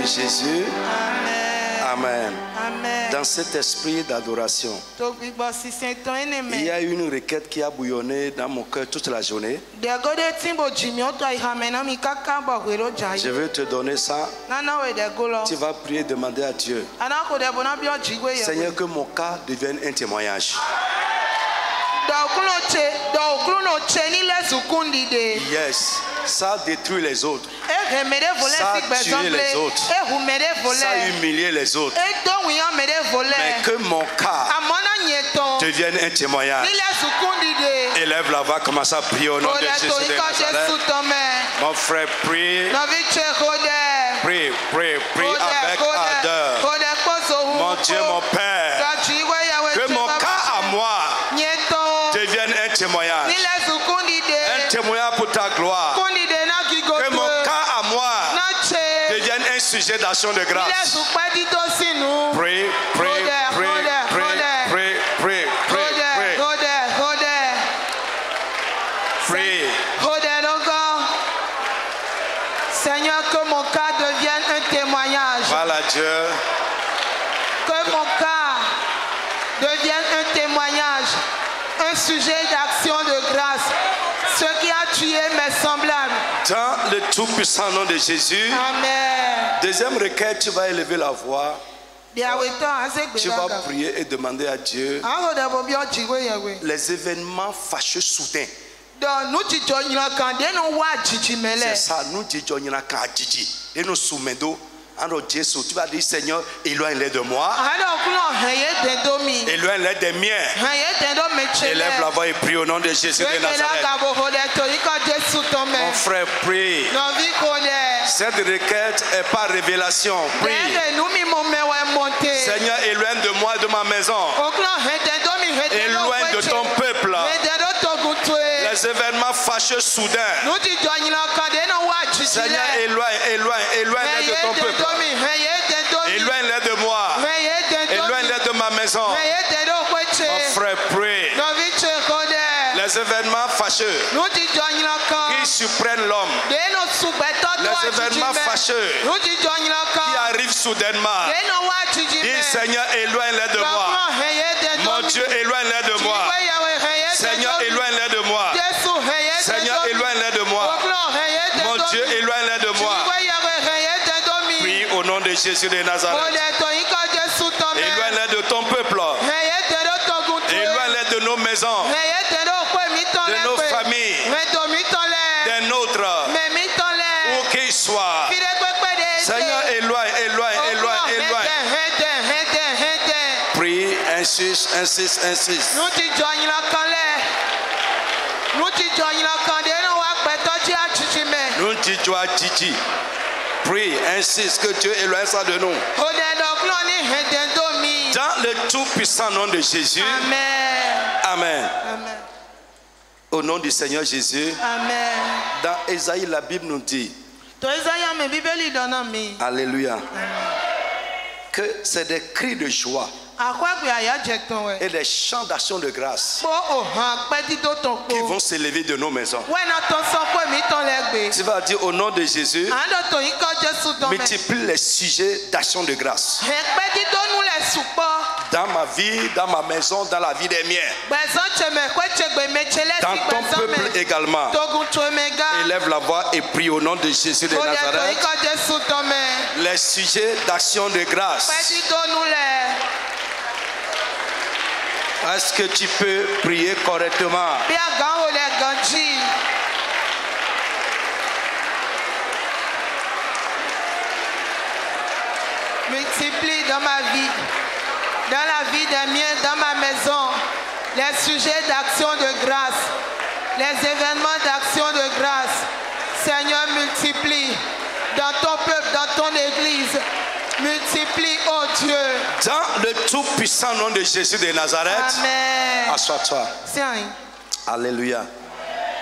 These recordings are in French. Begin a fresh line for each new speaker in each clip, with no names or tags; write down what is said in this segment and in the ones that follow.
Jésus.
Amen.
Amen.
Amen.
Dans cet esprit d'adoration, il y a une requête qui a bouillonné dans mon cœur toute la journée. Je veux te donner ça. Tu vas prier et demander à Dieu, Seigneur, que mon cas devienne un témoignage. Yes, ça détruit les autres. Ça tuer les autres. Ça humilier les autres. Mais que mon cas devienne un témoignage. Élève la voix, commence à prier au nom de Jésus de Nazareth. Mon frère, prie. Prie, prie, prie avec ardeur. Mon Dieu, mon Père, que mon cas à moi devienne un témoignage. Un témoignage pour ta gloire. Que mon cas à moi devienne un sujet d'action de grâce. Prie, prie, prie, prie, prie, prie, prie.
Seigneur, que mon cas devienne un témoignage.
Voilà Dieu.
Que mon cas devienne un témoignage, un sujet d'action de grâce. Ce qui a tué mes semblables.
Dans le tout-puissant nom de Jésus.
Amen.
Deuxième requête, tu vas élever la voix. Tu vas prier et demander à Dieu les événements fâcheux soudains. C'est ça, nous disons et nous soumettons. Alors Jésus, tu vas dire Seigneur, éloigne-les de moi. Éloigne-les des miens. Élève la voix et prie au nom de Jésus de Nazareth. Mon frère, prie. Cette requête est par révélation. Prie. Seigneur, éloigne de moi et de ma maison. Éloigne de ton peuple les événements fâcheux soudains. Seigneur, éloigne-les de ton peuple. Éloigne-les de moi. Éloigne-les de ma maison. Mon frère, prie. Les événements fâcheux qui surprennent l'homme. Les événements fâcheux qui arrivent soudainement. Dis Seigneur, éloigne-les de moi. Mon Dieu, éloigne-les de moi. Seigneur, éloigne-les de moi. Seigneur, éloigne-les de moi. Mon Dieu, éloigne-les de moi. Prie au nom de Jésus de Nazareth. Éloigne-les de ton peuple. Éloigne-les de nos maisons. De nos familles. Des nôtres. Où qu'ils soient. Seigneur, éloigne. Prie, insiste. Nous disons à Titi. Prie, insiste que Dieu éloigne ça de nous. Dans le tout-puissant nom de Jésus. Amen. Au nom du Seigneur Jésus.
Amen.
Dans Ésaïe, la Bible nous dit. Alléluia. Que c'est des cris de joie et des chants d'action de grâce qui vont s'élever de nos maisons. Tu vas dire au nom de Jésus, multiplie les sujets d'action de grâce dans ma vie, dans ma maison, dans la vie des miens, dans ton peuple également. Élève la voix et prie au nom de Jésus de Nazareth. Les sujets d'action de grâce. Est-ce que tu peux prier correctement?
Multiplie dans ma vie, dans la vie des miens, dans ma maison, les sujets d'action de grâce, les événements d'action de grâce. Seigneur, multiplie dans ton peuple, dans ton église. Multiplie, oh Dieu.
Dans le tout-puissant nom de Jésus de Nazareth.
Amen.
Assois-toi. Alléluia.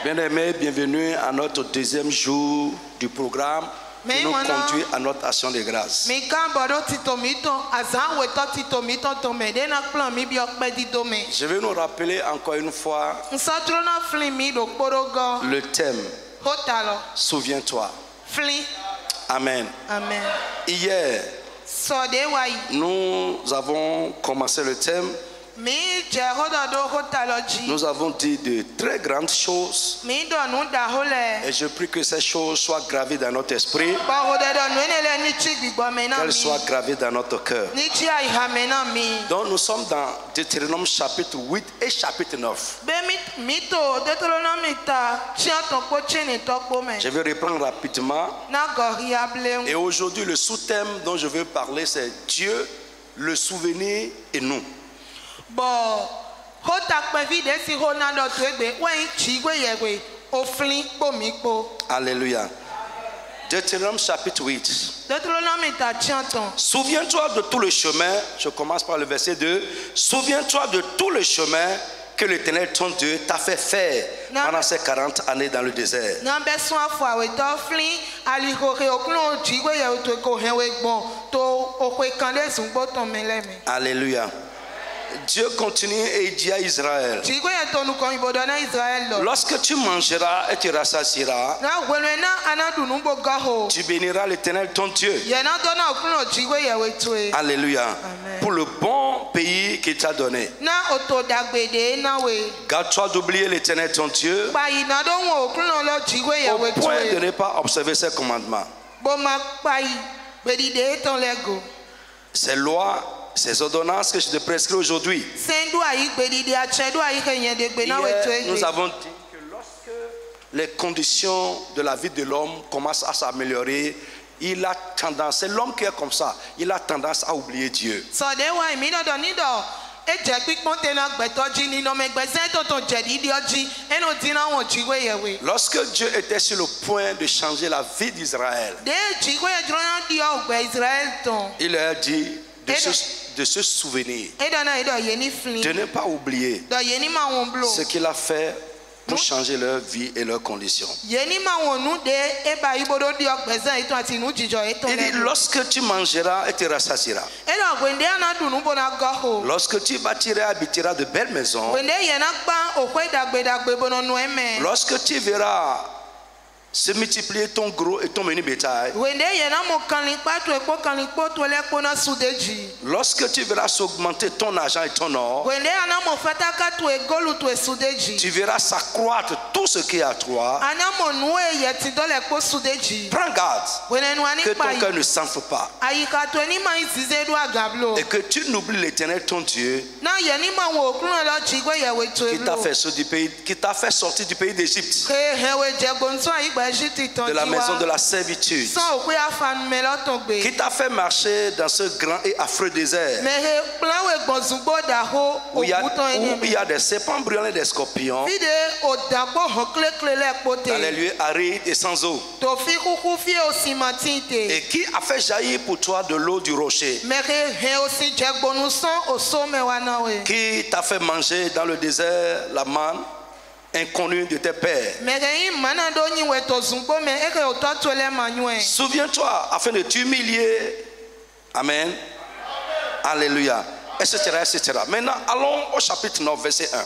Bien-aimés, bienvenue à notre deuxième jour du programme qui nous conduit à notre action de grâce. Je vais nous rappeler encore une fois le thème. Souviens-toi. Amen.
Amen.
Hier, nous avons commencé le thème. Nous avons dit de très grandes choses et je prie que ces choses soient gravées dans notre esprit, qu'elles soient gravées dans notre cœur. Donc nous sommes dans Deutéronome chapitre 8 et chapitre 9. Je vais reprendre rapidement. Et aujourd'hui le sous-thème dont je veux parler, c'est Dieu, le souvenir et nous. Alléluia. Deutéronome chapitre 8. Souviens-toi de tout le chemin. Je commence par le verset 2. Souviens-toi de tout le chemin que l'Éternel ton Dieu t'a fait faire pendant ces 40 années dans le désert. Alléluia. Dieu continue et il dit à Israël: lorsque tu mangeras et tu rassasieras, tu béniras l'Éternel ton Dieu. Alléluia. Amen. Pour le bon pays qu'il t'a donné. Garde-toi d'oublier l'Éternel ton Dieu, au point de ne pas observer ses commandements, ses lois, ces ordonnances que je te prescris aujourd'hui. Nous avons dit que lorsque les conditions de la vie de l'homme commencent à s'améliorer, il a tendance, c'est l'homme qui est comme ça, il a tendance à oublier Dieu. Lorsque Dieu était sur le point de changer la vie d'Israël, il leur a dit de se souvenir, de ne pas oublier ce qu'il a fait pour changer leur vie et leurs conditions. Il dit: lorsque tu mangeras et tu rassasieras, lorsque tu bâtiras et habiteras de belles maisons, lorsque tu verras se multiplier ton gros et ton menu bétail, lorsque tu verras s'augmenter ton argent et ton or, tu verras s'accroître tout ce qui est à toi. Prends garde que ton cœur ne s'enfle pas et que tu n'oublies l'Éternel ton Dieu qui t'a fait sortir du pays d'Égypte, de la maison de la servitude, qui t'a fait marcher dans ce grand et affreux désert où il y a des serpents brûlants et des scorpions, dans les lieux arides et sans eau, et qui a fait jaillir pour toi de l'eau du rocher, qui t'a fait manger dans le désert la manne inconnu de tes pères. Souviens-toi afin de t'humilier. Amen. Alléluia. Etc. etc. Maintenant, allons au chapitre 9, verset 1.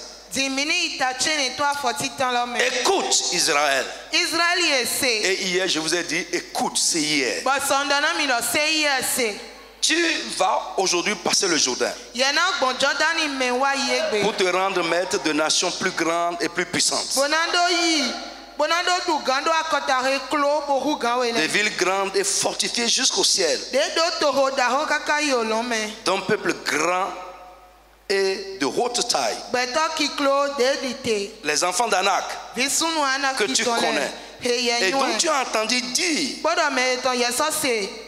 Écoute Israël. Et hier je vous ai dit écoute, c'est hier. Tu vas aujourd'hui passer le Jourdain pour te rendre maître de nations plus grandes et plus puissantes, des villes grandes et fortifiées jusqu'au ciel, d'un peuple grand et de haute taille, les enfants d'Anak que tu connais et dont tu as entendu dire.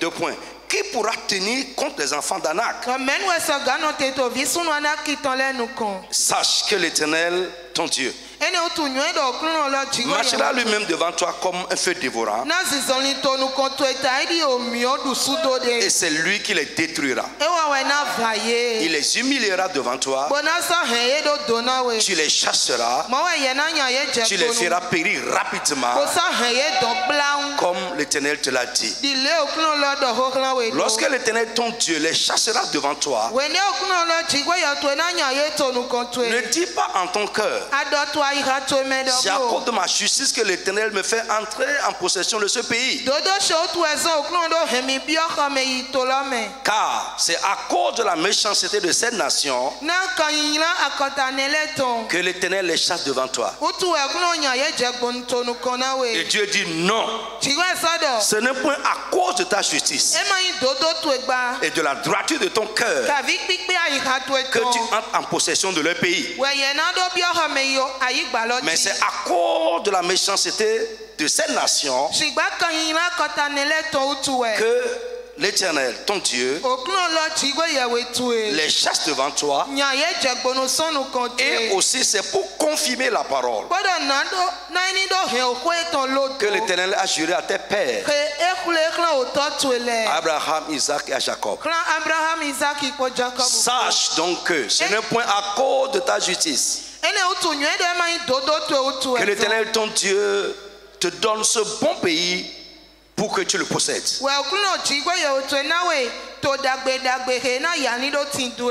2 points. Qui pourra tenir contre les enfants d'Anak? Sache que l'Éternel, ton Dieu, marchera lui-même devant toi comme un feu dévorant, et c'est lui qui les détruira. Il les humiliera devant toi, tu les chasseras, tu les feras périr rapidement, comme l'Éternel te l'a dit. Lorsque l'Éternel ton Dieu les chassera devant toi, ne dis pas en ton cœur: C'est à cause de ma justice que l'Éternel me fait entrer en possession de ce pays. Car c'est à cause de la méchanceté de cette nation que l'Éternel les chasse devant toi. Et Dieu dit non. Ce n'est point à cause de ta justice et de la droiture de ton cœur que tu entres en possession de leur pays. Mais c'est à cause de la méchanceté de cette nation que l'Éternel, ton Dieu, les chasse devant toi. Et aussi c'est pour confirmer la parole que l'Éternel a juré à tes pères, Abraham, Isaac et à Jacob. Sache donc que ce n'est point à cause de ta justice que l'Éternel, ton Dieu, te donne ce bon pays pour que tu le possèdes.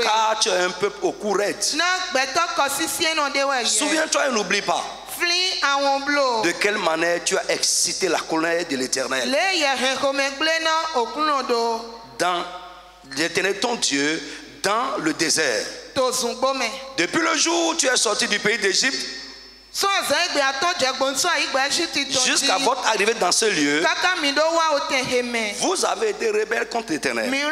Car tu es un peuple au cou raide. Souviens-toi et n'oublie pas de quelle manière tu as excité la colère de l'Éternel. Dans l'Éternel, ton Dieu, dans le désert. Depuis le jour où tu es sorti du pays d'Égypte jusqu'à votre arrivée dans ce lieu, vous avez été rebelles contre l'Éternel. Lève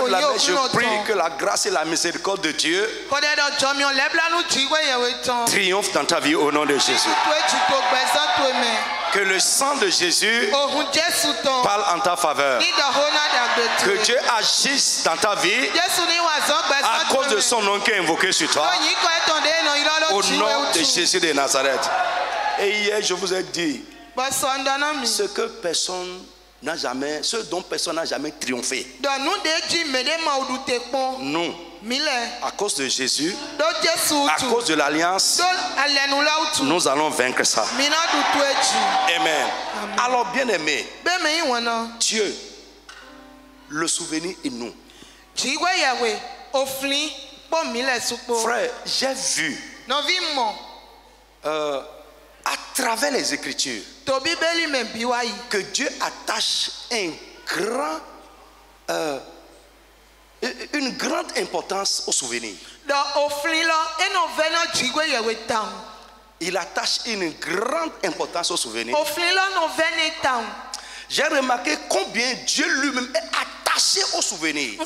la main, je prie que la grâce et la miséricorde de Dieu triomphe dans ta vie au nom de Jésus. Que le sang de Jésus parle en ta faveur. Que Dieu agisse dans ta vie à cause de son nom qui est invoqué sur toi. Au nom de Jésus de Nazareth. Et hier, je vous ai dit ce dont personne n'a jamais triomphé. Nous, à cause de Jésus, à cause de l'alliance, nous allons vaincre ça. Amen. Alors, bien aimé, Dieu, le souvenir est nous. Frère, j'ai vu à travers les Écritures que Dieu attache une grande importance au souvenir. Il attache une grande importance au souvenir. J'ai remarqué combien Dieu lui-même est attaché au souvenir.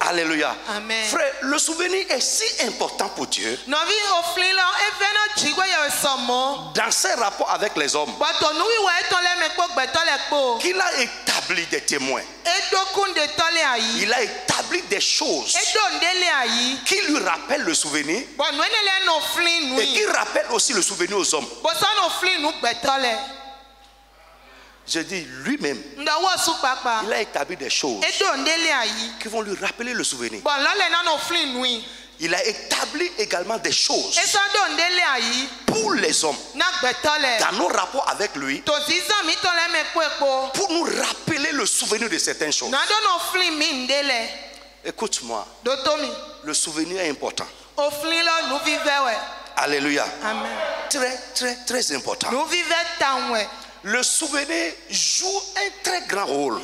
Alléluia. Amen. Frère, le souvenir est si important pour Dieu dans ses rapports avec les hommes qu'il a établi des témoins. Il a établi des choses qui lui rappellent le souvenir et qui rappellent aussi le souvenir aux hommes. Je dis lui-même, il a établi des choses qui vont lui rappeler le souvenir. Il a établi également des choses pour les hommes dans nos rapports avec lui, pour nous rappeler le souvenir de certaines choses. Écoute-moi, le souvenir est important. Alléluia. Amen. Très, très, très important. Le souvenir joue un très grand rôle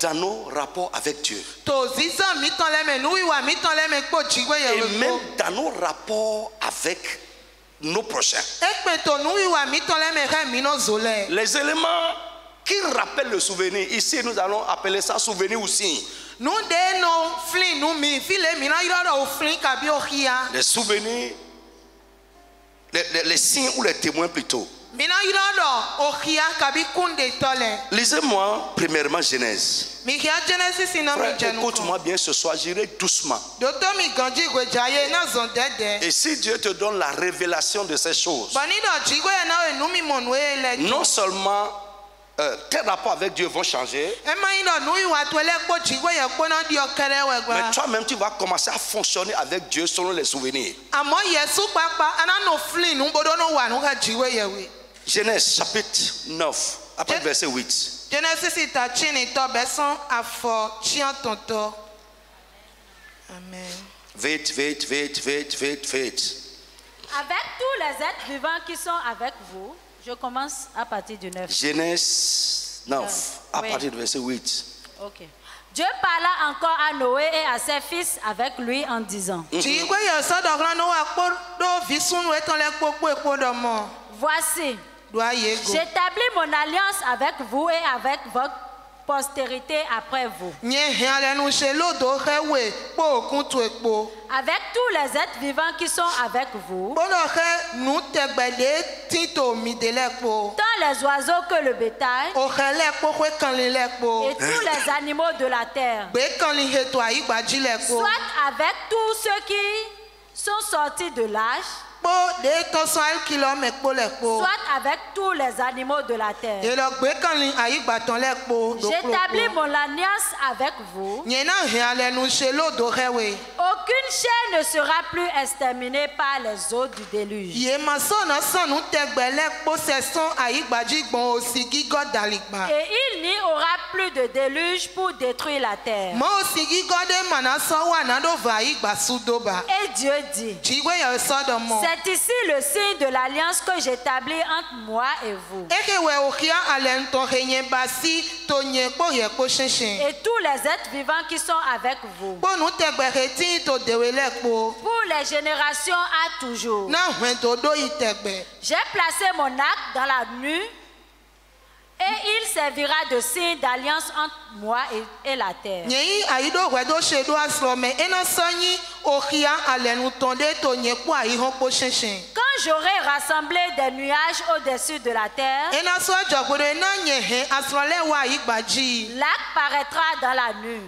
dans nos rapports avec Dieu. Et même dans nos rapports avec nos prochains. Les éléments qui rappellent le souvenir, ici nous allons appeler ça souvenir aussi. Les souvenirs, les signes ou les témoins plutôt. Lisez-moi premièrement Genèse. Écoute-moi bien ce soir, j'irai doucement. Et si Dieu te donne la révélation de ces choses, non seulement tes rapports avec Dieu vont changer, mais toi-même tu vas commencer à fonctionner avec Dieu selon les souvenirs. Genèse chapitre 9, après verset 8.
Amen.
Vite, vite, vite, vite, vite, vite.
Avec tous les êtres vivants qui sont avec vous, je commence à partir du 9.
Genèse 9, à
oui.
partir du verset 8.
Ok. Dieu parla encore à Noé et à ses fils avec lui en disant: Voici, j'établis mon alliance avec vous et avec votre postérité après vous. Avec tous les êtres vivants qui sont avec vous, tant les oiseaux que le bétail, et tous les animaux de la terre, soit avec tous ceux qui sont sortis de l'âge, soit avec tous les animaux de la terre. J'établis mon alliance avec vous. Aucune chair ne sera plus exterminée par les eaux du déluge. Et il n'y aura plus de déluge pour détruire la terre. Et Dieu dit: c'est ici le signe de l'alliance que j'établis entre moi et vous. Et tous les êtres vivants qui sont avec vous, pour les générations à toujours. J'ai placé mon arc dans la nuit, et il servira de signe d'alliance entre moi et la terre. Quand j'aurai rassemblé des nuages au-dessus de la terre, l'arc paraîtra dans la nuit.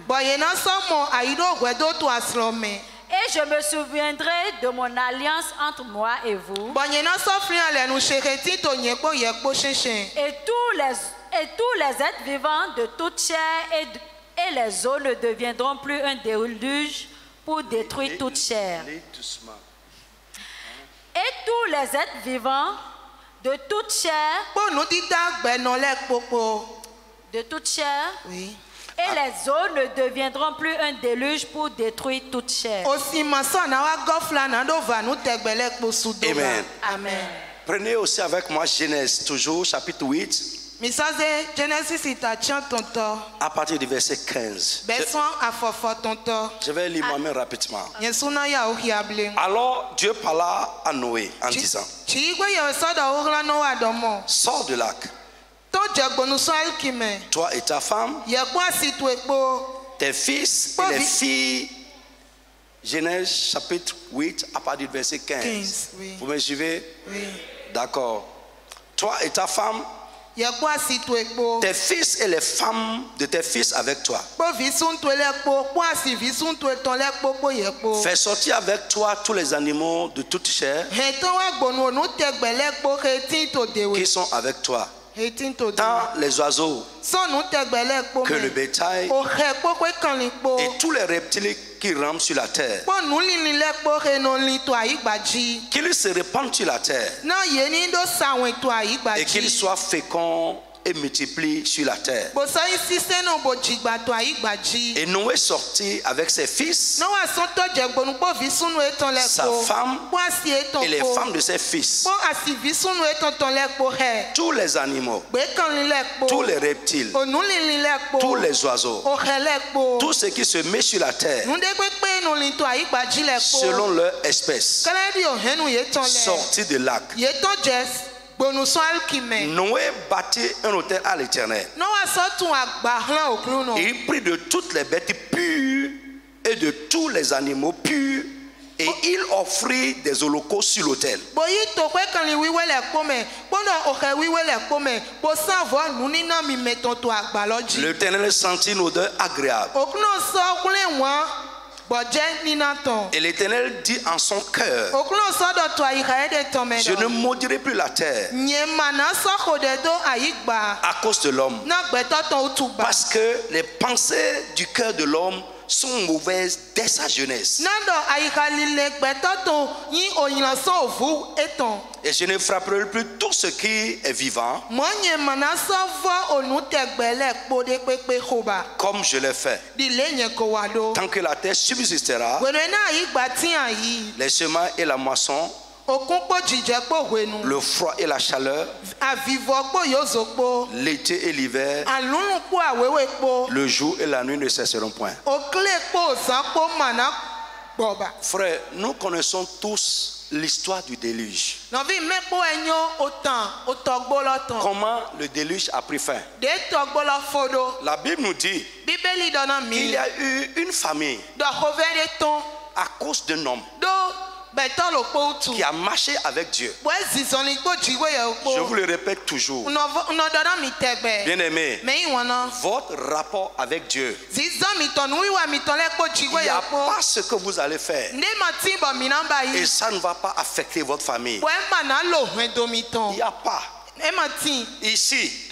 Et je me souviendrai de mon alliance entre moi et vous. Et tous les êtres vivants de toute chair et les eaux ne deviendront plus un déluge pour détruire toute chair. Et tous les êtres vivants de toute chair, oui. Et les eaux ne deviendront plus un déluge pour détruire toute chair.
Amen.
Amen.
Prenez aussi avec moi Genèse, toujours chapitre 8. À partir du verset 15. Je vais lire moi-même rapidement. Alors Dieu parla à Noé en disant: sors de l'arc, toi et ta femme, tes fils et les filles. Genèse chapitre 8 à partir du verset 15. Oui. Vous me suivez? Oui. D'accord. Toi et ta femme, tes fils et les femmes de tes fils avec toi. Fais sortir avec toi tous les animaux de toute chair qui sont avec toi, tant les oiseaux que le bétail et tous les reptiles qui rampent sur la terre. Qu'ils se répandent sur la terre et qu'ils soient féconds et multiplient sur la terre. Et Noé sortit avec ses fils, sa femme et les femmes de ses fils, tous les animaux, tous les reptiles, tous les oiseaux, tout ce qui se met sur la terre selon leur espèce, sortis de l'arc. Noé bâtit un autel à l'Éternel. Il prit de toutes les bêtes pures et de tous les animaux purs, et il offrit des holocaustes sur l'autel. L'Éternel sentit une odeur agréable. Et l'Éternel dit en son cœur: je ne maudirai plus la terre à cause de l'homme, parce que les pensées du cœur de l'homme sont mauvaises dès sa jeunesse. Et je ne frapperai plus tout ce qui est vivant comme je l'ai fait. Tant que la terre subsistera, les chemins et la moisson, le froid et la chaleur, l'été et l'hiver, le jour et la nuit ne cesseront point. Frère, nous connaissons tous l'histoire du déluge. Comment le déluge a pris fin? La Bible nous dit qu'il y a eu une famille à cause d'un homme qui a marché avec Dieu. Je vous le répète toujours. Bien aimé, votre rapport avec Dieu, il n'y a pas ce que vous allez faire et ça ne va pas affecter votre famille. Il n'y a pas. Ici,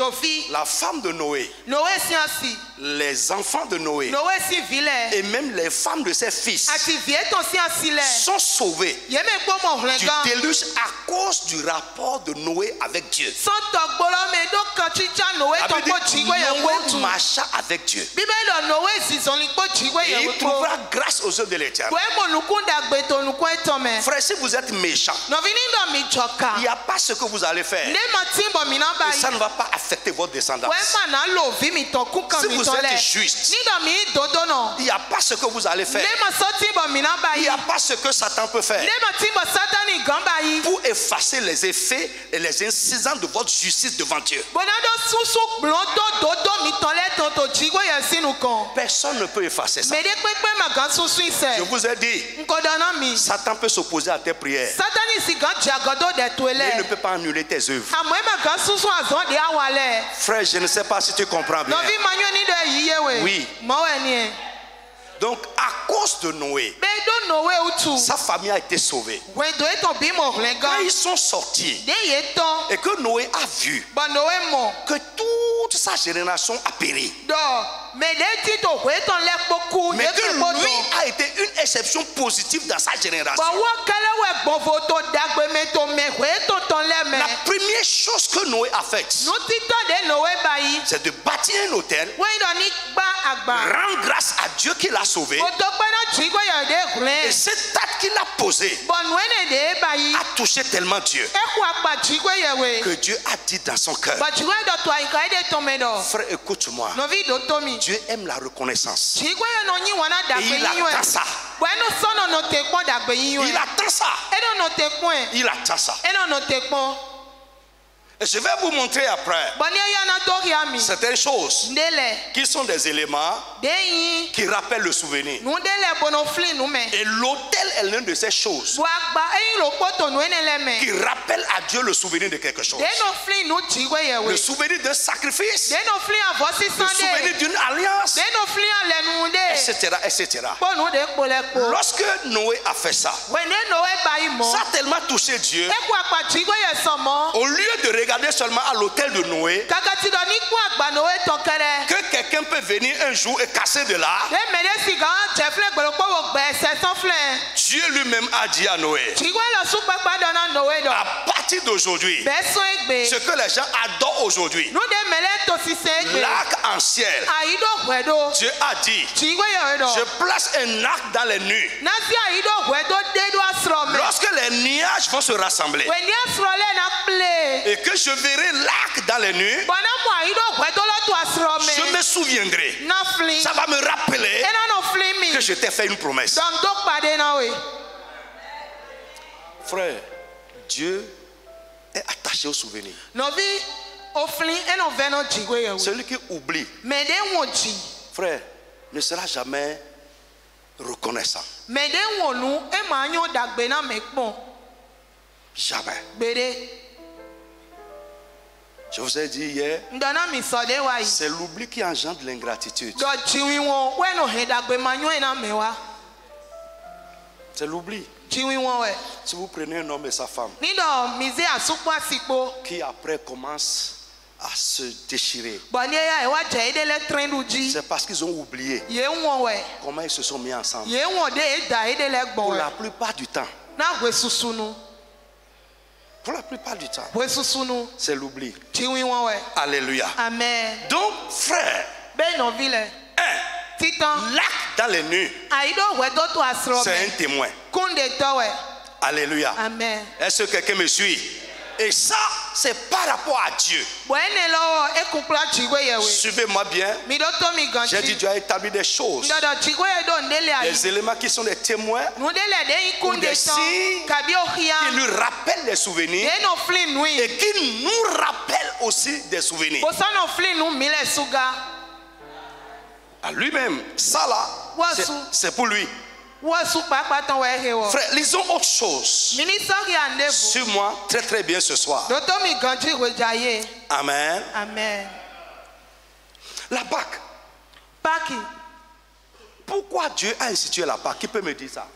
la femme de Noé, les enfants de Noé et même les femmes de ses fils sont sauvés du déluge à cause du rapport de Noé avec Dieu. Noé marcha avec Dieu et il trouvera grâce aux yeux de l'Éternel. Frère, si vous êtes méchant, il n'y a pas ce que vous allez faire et ça ne va pas affecter votre descendance. Si vous êtes juste, il n'y a pas ce que vous allez faire. Il n'y a pas ce que Satan peut faire pour effacer les effets et les incidents de votre justice devant Dieu. Personne ne peut effacer ça. Je vous ai dit, Satan peut s'opposer à tes prières, mais il ne peut pas annuler tes œuvres. Frère, je ne sais pas si tu comprends bien. Oui. Donc à cause de Noé, sa famille a été sauvée. Quand ils sont sortis et que Noé a vu que toute sa génération a péri, mais que lui a été une exception positive dans sa génération, la première chose que Noé a faite, c'est de bâtir un autel, rendre grâce à Dieu qui l'a sauvé, et cette acte qu'il a posé a touché tellement Dieu que Dieu a dit dans son cœur, frère, écoute-moi, Dieu aime la reconnaissance et il attend ça. Il attend ça. Il attend ça. Et je vais vous montrer après certaines choses qui sont des éléments qui rappellent le souvenir. Et l'autel est l'une de ces choses qui rappelle à Dieu le souvenir de quelque chose. Le souvenir d'un sacrifice, le souvenir d'une alliance, etc., etc. Lorsque Noé a fait ça, ça a tellement touché Dieu. Au lieu de regarder seulement à l'autel de Noé, que quelqu'un peut venir un jour et casser de là, Dieu lui-même a dit à Noé, à partir d'aujourd'hui, ce que les gens adorent aujourd'hui, l'arc-en-ciel, Dieu a dit, je place un arc dans les nues. Lorsque les nuages vont se rassembler et que je verrai l'arc dans les nues, je me souviendrai. Ça va me rappeler que je t'ai fait une promesse. Frère, Dieu est attaché au souvenir. Celui qui oublie, frère, ne sera jamais reconnaissant. Jamais. Je vous ai dit hier, c'est l'oubli qui engendre l'ingratitude. C'est l'oubli. Si vous prenez un homme et sa femme qui après commencent à se déchirer. C'est parce qu'ils ont oublié comment ils se sont mis ensemble. Pour la plupart du temps. Pour la plupart du temps, c'est l'oubli. Alléluia.
Amen.
Donc, frère, l'acte dans les nuits, c'est un témoin. Alléluia.
Amen.
Est-ce que quelqu'un me suit? Et ça, c'est par rapport à Dieu. Suivez-moi bien. J'ai dit Dieu a établi des choses, des éléments qui sont des témoins ou des signes qui lui rappellent des souvenirs et qui nous rappellent aussi des souvenirs. À lui-même, ça là, c'est pour lui. Frère, lisons autre chose. Suis-moi très très bien ce soir. Amen.
Amen.
La Pâque. Pourquoi Dieu a institué la Pâque? Qui peut me dire ça?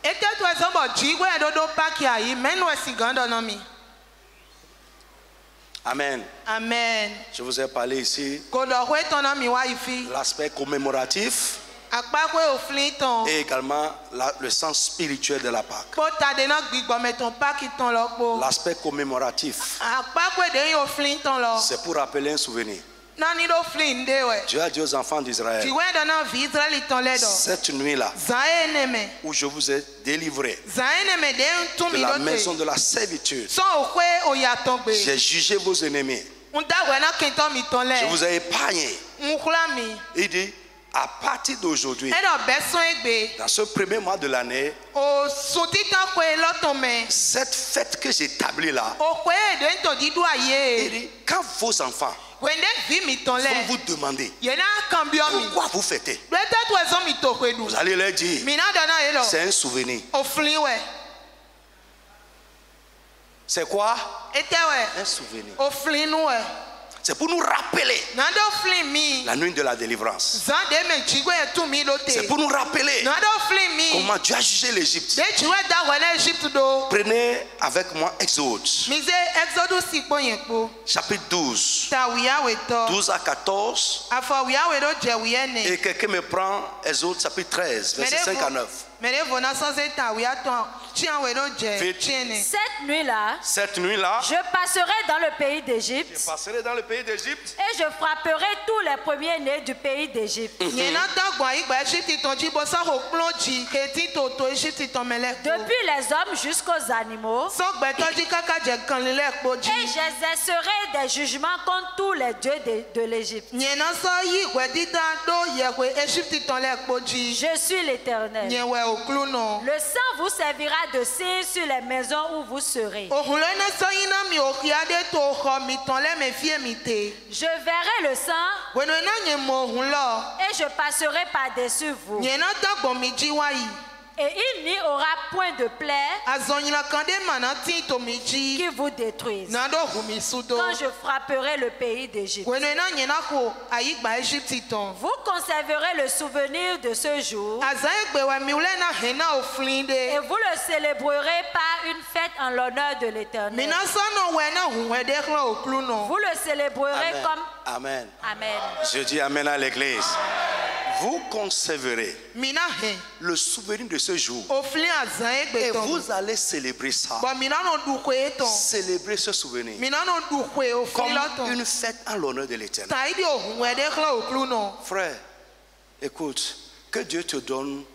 Amen.
Amen.
Je vous ai parlé ici l'aspect commémoratif et également le sens spirituel de la Pâque. L'aspect commémoratif, c'est pour rappeler un souvenir. Dieu a dit aux enfants d'Israël, cette nuit-là où je vous ai délivré de la maison de la servitude, j'ai jugé vos ennemis, je vous ai épargné. Il dit, à partir d'aujourd'hui, dans ce premier mois de l'année, cette fête que j'établis là, il dit, quand vos enfants vont vous demander pourquoi vous fêtez, vous allez leur dire, c'est un souvenir. C'est quoi? Un souvenir. C'est pour nous rappeler la nuit de la délivrance. C'est pour nous rappeler comment Dieu a jugé l'Égypte. Prenez avec moi Exode. Chapitre 12. 12 à 14. Et quelqu'un me prend Exode chapitre 13, verset 5 à 9.
Cette nuit-là, je passerai dans le pays d'Égypte. Et je frapperai tous les premiers-nés du pays d'Égypte. Depuis les hommes jusqu'aux animaux. Et j'exercerai des jugements contre tous les dieux de l'Égypte. Je suis l'Éternel. Le sang vous servira de signe sur les maisons où vous serez. Je verrai le sang et je passerai par-dessus vous. Et il n'y aura point de plaie qui vous détruise quand je frapperai le pays d'Égypte. Vous conserverez le souvenir de ce jour et vous le célébrerez par une fête en l'honneur de l'Éternel. Vous le célébrerez comme...
Amen.
Amen.
Je dis Amen à l'église. Vous conserverez le souvenir de ce jour et vous allez célébrer ça. Célébrer ce souvenir comme une fête en l'honneur de l'Éternel. Frère, écoute, que Dieu te donne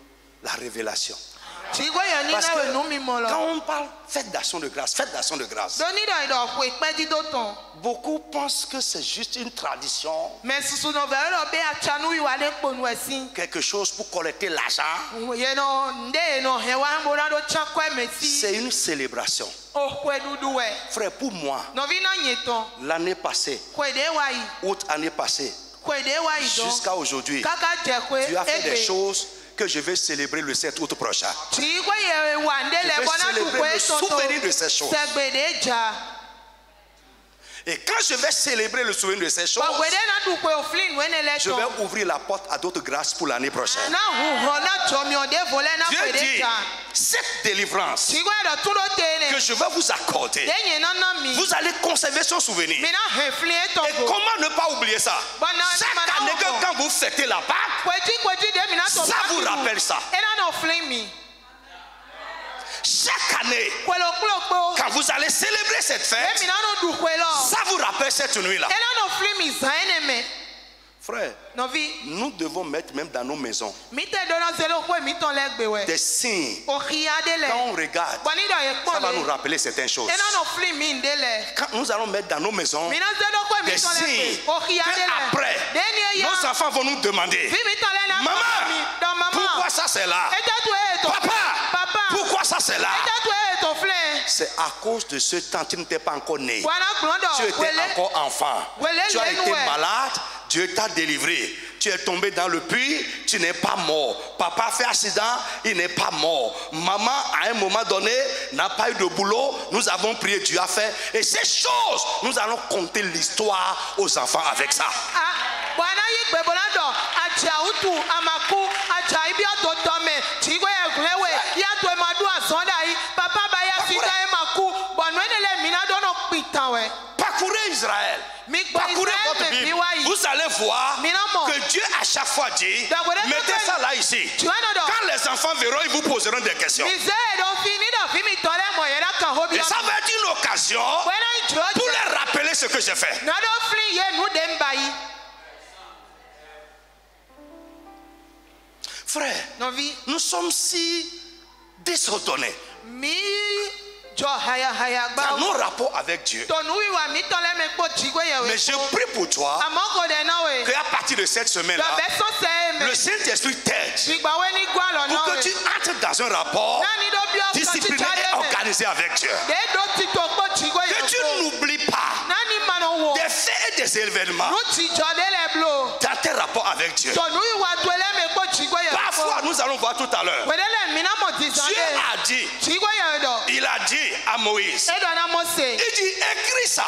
la révélation. Parce que quand on parle fête d'action de grâce, beaucoup pensent que c'est juste une tradition, quelque chose pour collecter l'argent. C'est une célébration. Frère, pour moi, l'année passée, août année passée, jusqu'à aujourd'hui, tu as fait des choses que je vais célébrer le 7 août prochain. Je vais célébrer le souvenir de ces choses. Et quand je vais célébrer le souvenir de ces choses, je vais ouvrir la porte à d'autres grâces pour l'année prochaine. Dieu dit, cette délivrance que je vais vous accorder, vous allez conserver son souvenir. Et comment ne pas oublier ça? Chaque année que quand vous fêtez la Pâque, ça vous rappelle ça. Chaque année, quand vous allez célébrer cette fête, ça vous rappelle cette nuit-là. Frère, nous devons mettre même dans nos maisons des signes. Quand on regarde, ça va nous rappeler certaines choses. Quand nous allons mettre dans nos maisons des signes, après, nos enfants vont nous demander, maman, pourquoi ça c'est là? Papa, pourquoi ça c'est là? C'est à cause de ce temps, tu n'étais pas encore né. Tu étais encore enfant. Tu as été malade. Dieu t'a délivré. Tu es tombé dans le puits, tu n'es pas mort. Papa a fait accident, il n'est pas mort. Maman, à un moment donné, n'a pas eu de boulot. Nous avons prié, Dieu a fait. Et ces choses, nous allons conter l'histoire aux enfants avec ça. Parcourez Israël. Parcourez votre Bible. Vous allez voir que Dieu à chaque fois dit, mettez ça là ici. Quand les enfants verront, ils vous poseront des questions. Et ça va être une occasion pour leur rappeler ce que j'ai fait. Frère, nous sommes si désordonnés dans nos rapports avec Dieu. Mais je prie pour toi qu'à partir de cette semaine-là, le Saint-Esprit t'aide pour que tu entres dans un rapport discipliné et organisé avec Dieu. Que tu n'oublies pas des faits et des événements dans tes rapports avec Dieu. Parfois, nous allons voir tout à l'heure, Dieu a dit, il a dit à Moïse, il dit écris ça.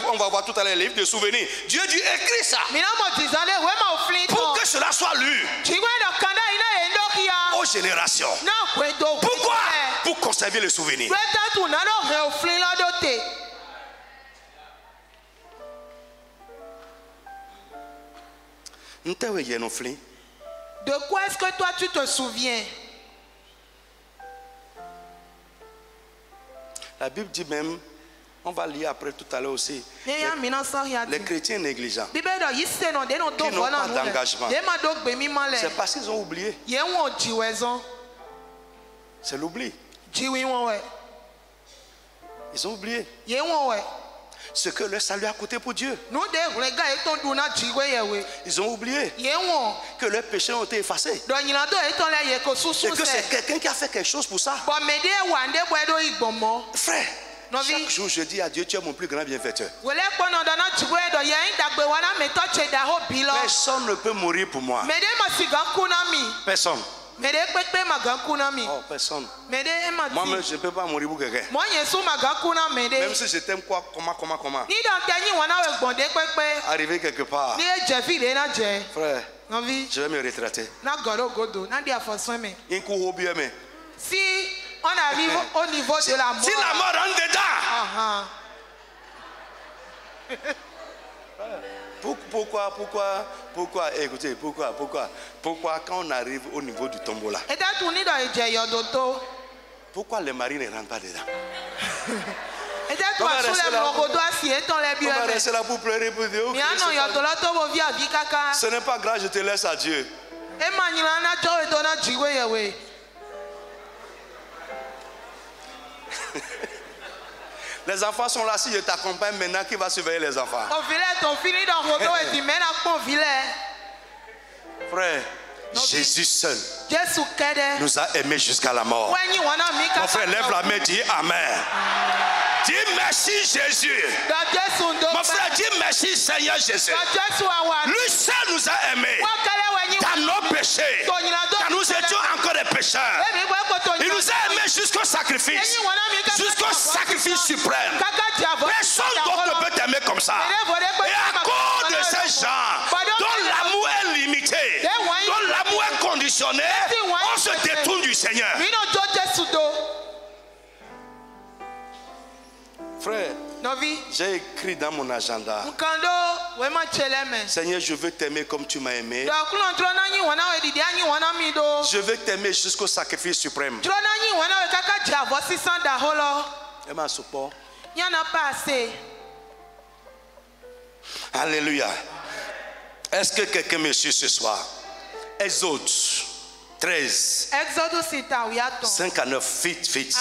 On va voir tout à l'heure les livres de souvenirs. Dieu dit écris ça pour que cela soit lu aux générations. Pourquoi? Pour conserver le souvenir.
De quoi est-ce que toi tu te souviens?
La Bible dit même, on va lire après tout à l'heure aussi, les chrétiens négligents qui n'ont pas d'engagement, c'est parce qu'ils ont oublié. C'est l'oubli. Ils ont oublié ce que le salut a coûté pour Dieu. Ils ont oublié que leurs péchés ont été effacés et que c'est quelqu'un qui a fait quelque chose pour ça. Frère, chaque jour je dis à Dieu, tu es mon plus grand bienfaiteur. Personne ne peut mourir pour moi. Personne. Oh, personne. Moi-même, je ne peux pas mourir pour quelqu'un. Même si je t'aime quoi, comment. Arriver quelque part. Frère, je vais me retraiter.
Si on arrive au niveau de la mort.
Si la mort rentre dedans. Pourquoi, écoutez, pourquoi quand on arrive au niveau du tombeau là, pourquoi les maris ne rentrent pas dedans? On va rester là pour pleurer pour Dieu. Ce n'est pas grave, je te laisse à Dieu. Les enfants sont là, si je t'accompagne maintenant, qui va surveiller les enfants? Frère, Jésus seul nous a aimés jusqu'à la mort. Mon frère, lève la main, dis Amen. Dis merci Jésus. Mon frère, dis merci Seigneur Jésus. Lui seul nous a aimés dans nos péchés, quand nous étions encore des pécheurs. Il nous a aimés jusqu'au sacrifice suprême. Personne d'autre ne peut t'aimer comme ça. Et à cause de ces gens dont l'amour est limité, dont l'amour est conditionné, on se détourne du Seigneur. Frère, j'ai écrit dans mon agenda. Seigneur, je veux t'aimer comme tu m'as aimé. Je veux t'aimer jusqu'au sacrifice suprême. Alléluia. Est-ce que quelqu'un me suit ce soir? Exode 13. 5 à 9. Vite.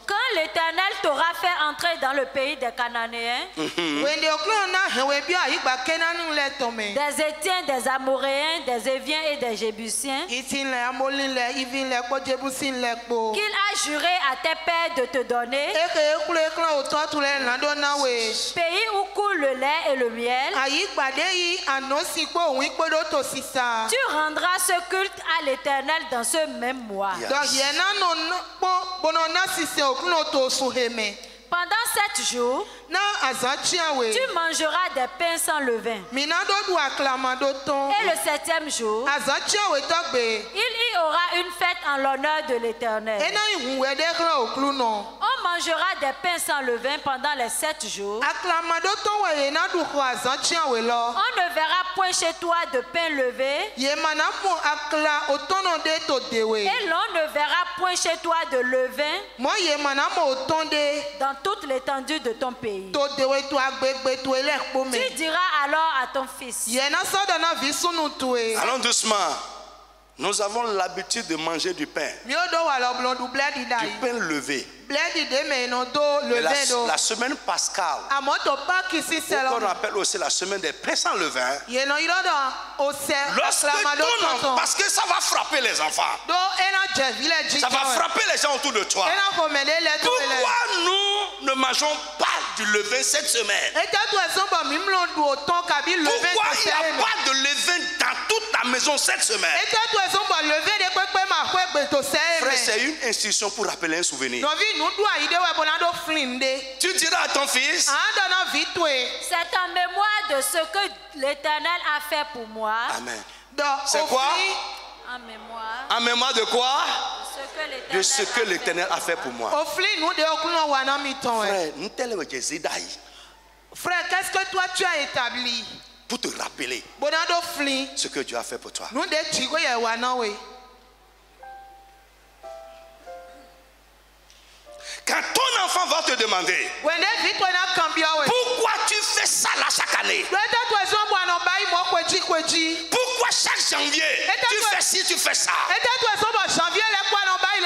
Quand l'Éternel t'aura fait entrer dans le pays des Cananéens, des Étiens, des Amoréens, des Éviens et des Jébusiens, qu'il a juré à tes pères de te donner, pays où coule le lait et le miel, tu rendras ce culte à l'Éternel dans ce même mois. Pendant 7 jours, tu mangeras des pains sans levain. Et le 7e jour, il y aura une fête en l'honneur de l'Éternel. On mangera des pains sans levain pendant les 7 jours. On ne verra point chez toi de pain levé. Et l'on ne verra point chez toi de levain dans toute l'étendue de ton pays. Tu diras alors à ton fils.
Allons doucement. Nous avons l'habitude de manger du pain. Du pain levé. La semaine pascale, qu'on appelle aussi la semaine des pains sans levain, parce que ça va frapper les enfants, ça va frapper les gens autour de toi. Pourquoi nous ne mangeons pas du levain cette semaine? Pourquoi il n'y a pas de levain dans toute ta maison cette semaine? Frère, c'est une instruction pour rappeler un souvenir. Tu diras à ton fils,
c'est en mémoire de ce que l'Éternel a fait pour moi.
Amen. C'est quoi?
En mémoire.
En mémoire de quoi? De ce que l'Éternel a fait pour moi.
Frère, qu'est-ce que toi tu as établi?
Pour te rappeler ce que Dieu a fait pour toi. Quand ton enfant va te demander pourquoi tu fais ça là chaque année, pourquoi chaque janvier tu fais ci, tu fais ça,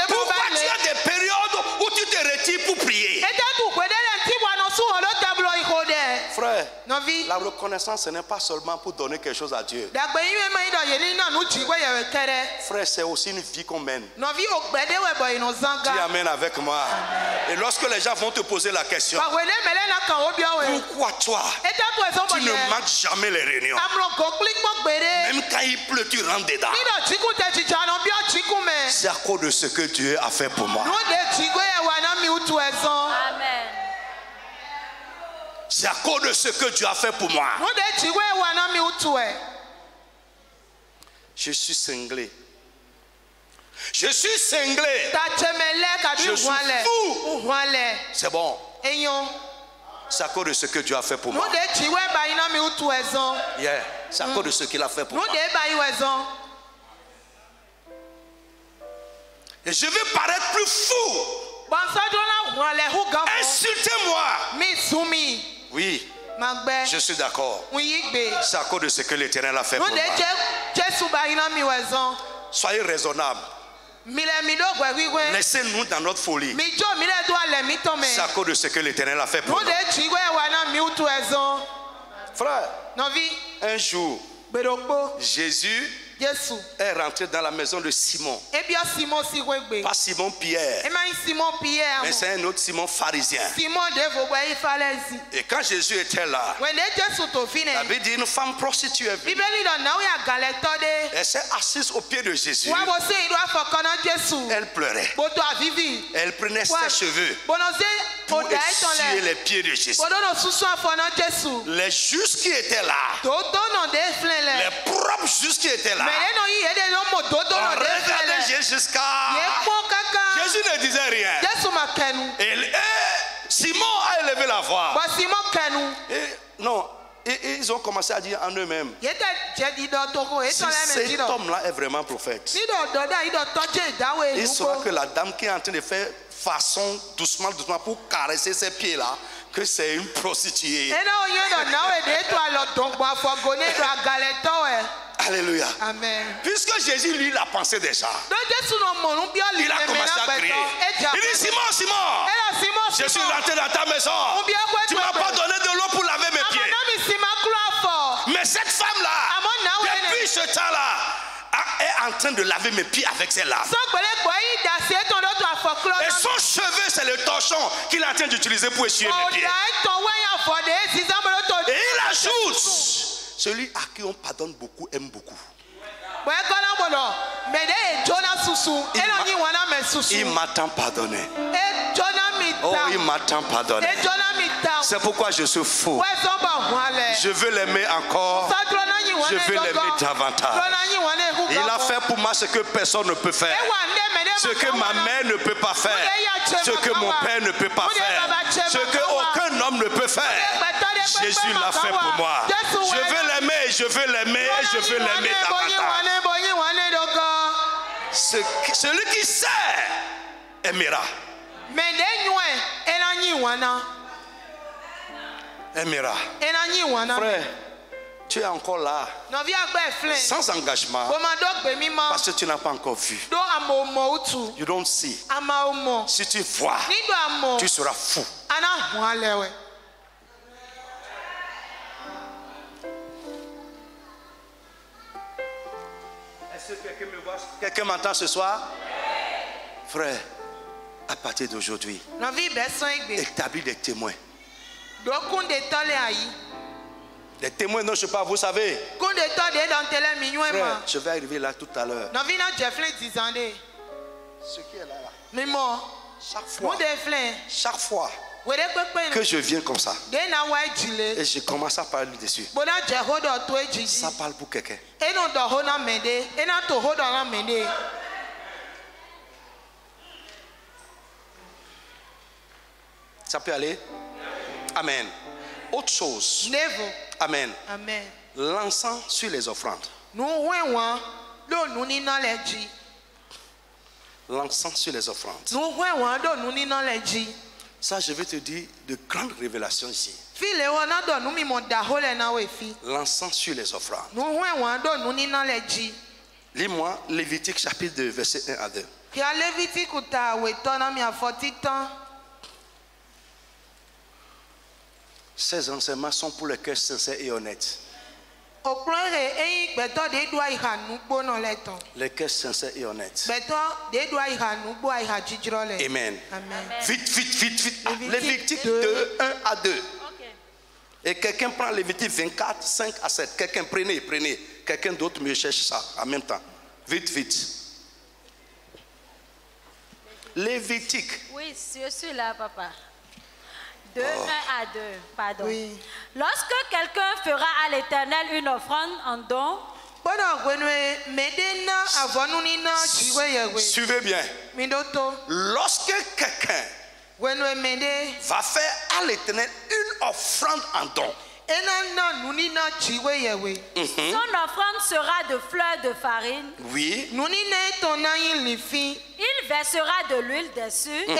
pourquoi tu as des périodes où tu te retires pour prier. Frère, la reconnaissance ce n'est pas seulement pour donner quelque chose à Dieu. Frère, c'est aussi une vie qu'on mène. Dis amen avec moi. Et lorsque les gens vont te poser la question, pourquoi toi tu ne manques jamais les réunions? Même quand il pleut, tu rentres dedans. C'est à cause de ce que Dieu a fait pour moi.
Amen.
C'est à cause de ce que Dieu a fait pour moi. Je suis cinglé. Je suis cinglé. Je suis fou. C'est bon. C'est à cause de ce que Dieu a fait pour moi. Yeah. C'est à cause de ce qu'il a fait pour moi. Et je vais paraître plus fou. Insultez-moi. Oui, je suis d'accord. C'est à cause de ce que l'Éternel a fait pour moi. Soyez raisonnables. Laissez-nous dans notre folie. C'est à cause de ce que l'Éternel a fait pour nous. Frère, un jour, Jésus est rentré dans la maison de Simon. Pas Simon Pierre, mais c'est un autre Simon pharisien. Et quand Jésus était là, il avait dit une femme prostituée. Elle s'est assise au pied de Jésus. Elle pleurait. Elle prenait ses cheveux pour essuyer les pieds de Jésus. Les justes qui étaient là, les propres justes qui étaient là, on regardait Jésus jusqu'à... Jésus ne disait rien. veut la voir. Non, ils ont commencé à dire en eux-mêmes, si cet homme-là est vraiment prophète, il saura que la dame qui est en train de faire façon doucement pour caresser ses pieds-là, que c'est une prostituée. Alléluia.
Amen.
Puisque Jésus lit la pensée des gens, il a commencé à crier. Il dit, Simon, je suis rentré dans ta maison. Tu ne m'as pas donné de l'eau pour laver mes pieds. Mais cette femme-là, depuis ce temps-là, est en train de laver mes pieds avec ses larmes. Et son cheveu, c'est le torchon qu'il est en train d'utiliser pour essuyer mes pieds. Et il ajoute, celui à qui on pardonne beaucoup aime beaucoup. Il m'a tant pardonné. Oh, il m'a tant pardonné. C'est pourquoi je suis fou. Je veux l'aimer encore. Je veux l'aimer davantage. Il a fait pour moi ce que personne ne peut faire. Ce que ma mère ne peut pas faire. Ce que mon père ne peut pas faire. Ce que aucun homme ne peut faire. Jésus l'a fait pour moi. Je veux l'aimer, je veux l'aimer, je veux l'aimer davantage. Celui qui sait aimera. Aimera. Frère, tu es encore là sans engagement parce que tu n'as pas encore vu. You don't see. Si tu vois, tu seras fou. Est-ce que quelqu'un me voit? Quelqu'un m'entend ce soir? Frère, à partir d'aujourd'hui, établis des témoins. Des témoins, non, je ne sais pas, vous savez. Frère, je vais arriver là tout à l'heure. Ce qui est là, chaque fois que je viens comme ça et je commence à parler dessus, ça parle pour quelqu'un. Ça peut aller? Amen. Autre chose. Amen. L'encens sur les offrandes. L'encens sur les offrandes. Ça, je vais te dire de grandes révélations ici. L'encens sur les offrandes. Lis-moi Lévitique chapitre 2, verset 1 à 2. Ces enseignements sont pour les cœurs sincères et honnêtes. Les cœurs sincères et honnêtes. Amen. Vite. Lévitique 2, 1 à 2. Okay. Et quelqu'un prend Lévitique 24, 5 à 7. Quelqu'un prenez. Quelqu'un d'autre me cherche ça en même temps. Vite. Lévitique.
Oui, je suis là, papa. 2, 1 à 2, pardon. Oui. Lorsque quelqu'un fera à l'Éternel une offrande en don,
suivez bien. Lorsque quelqu'un va faire à l'Éternel une offrande en don,
son offrande sera de fleurs de farine.
Oui.
Il versera de l'huile dessus. Et il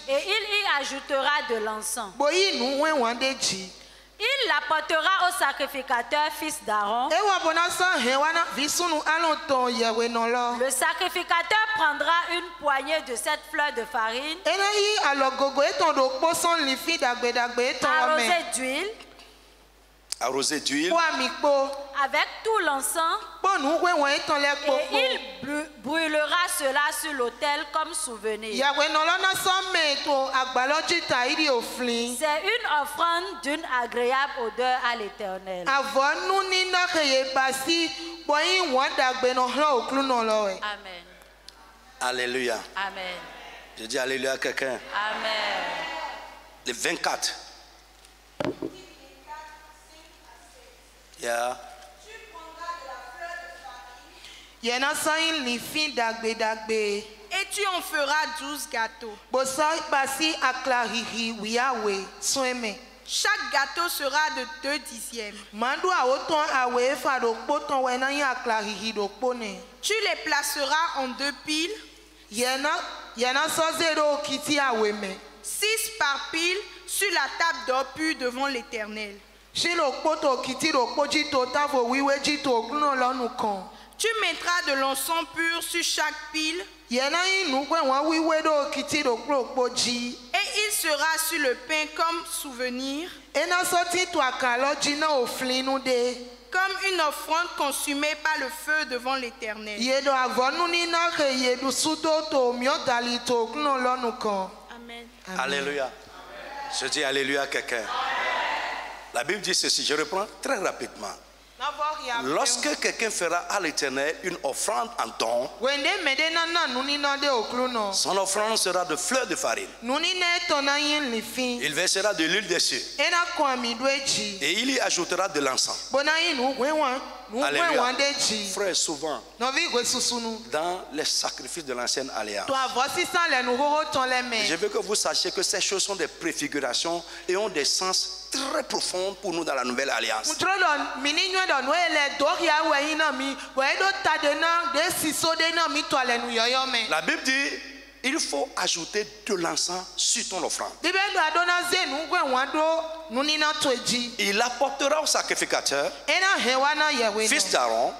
y ajoutera de l'encens. Il l'apportera au sacrificateur, fils d'Aaron. Le sacrificateur prendra une poignée de cette fleur de farine,
arrosée d'huile,
avec tout l'encens, et il brûlera cela sur l'autel comme souvenir. C'est une offrande d'une agréable odeur à l'Éternel. Amen.
Alléluia.
Amen.
Je dis alléluia à quelqu'un.
Amen.
Les 24. Yeah.
Et tu en feras 12 gâteaux. Chaque gâteau sera de 2 dixièmes. Tu les placeras en 2 piles. 6 par pile sur la table d'or pure devant l'Éternel. Tu mettras de l'encens pur sur chaque pile. Et il sera sur le pain comme souvenir, comme une offrande consumée par le feu devant l'Éternel. Amen.
Alléluia. Je dis alléluia à quelqu'un. La Bible dit ceci, je reprends très rapidement. Lorsque quelqu'un fera à l'Éternel une offrande en don, son offrande sera de fleurs de farine. Il versera de l'huile dessus et il y ajoutera de l'encens. Alléluia. Frère, souvent dans les sacrifices de l'ancienne alliance, je veux que vous sachiez que ces choses sont des préfigurations et ont des sens très profonds pour nous dans la nouvelle alliance. La Bible dit il faut ajouter de l'encens sur ton offrande. Il apportera au sacrificateur, fils d'Aaron,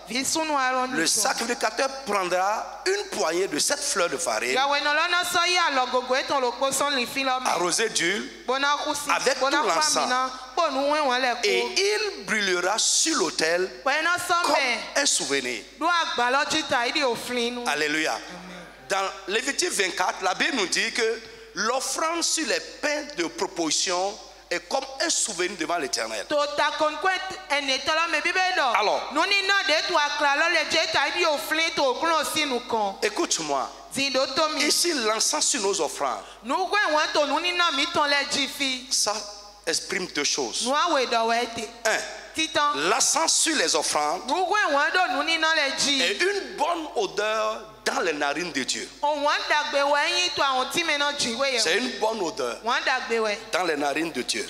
le sacrificateur prendra une poignée de cette fleur de farine, arrosée d'huile, avec tout l'encens, et il brûlera sur l'autel comme un souvenir. Alléluia. Dans Lévitique 24, la Bible nous dit que l'offrande sur les pains de proposition est comme un souvenir devant l'Éternel. Alors, écoute-moi. Ici, l'encens sur nos offrandes, ça exprime 2 choses. 1. L'encens sur les offrandes et une bonne odeur dans les narines de Dieu. C'est une bonne odeur dans les narines de Dieu. 2.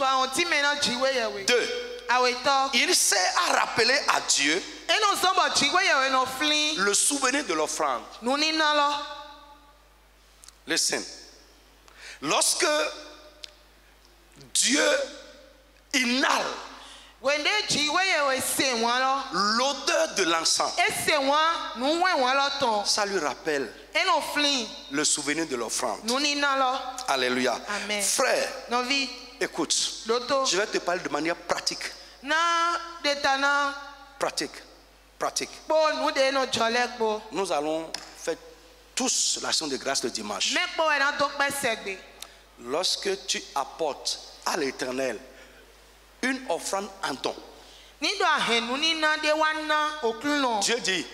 Il sert à rappeler à Dieu le souvenir de l'offrande. Listen. Lorsque Dieu inhale l'odeur de l'encens, ça lui rappelle le souvenir de l'offrande. Alléluia.
Amen.
Frère, écoute, je vais te parler de manière pratique. Pratique. Nous allons faire tous l'action de grâce le dimanche. Lorsque tu apportes à l'Éternel une offrande en don, Dieu dit,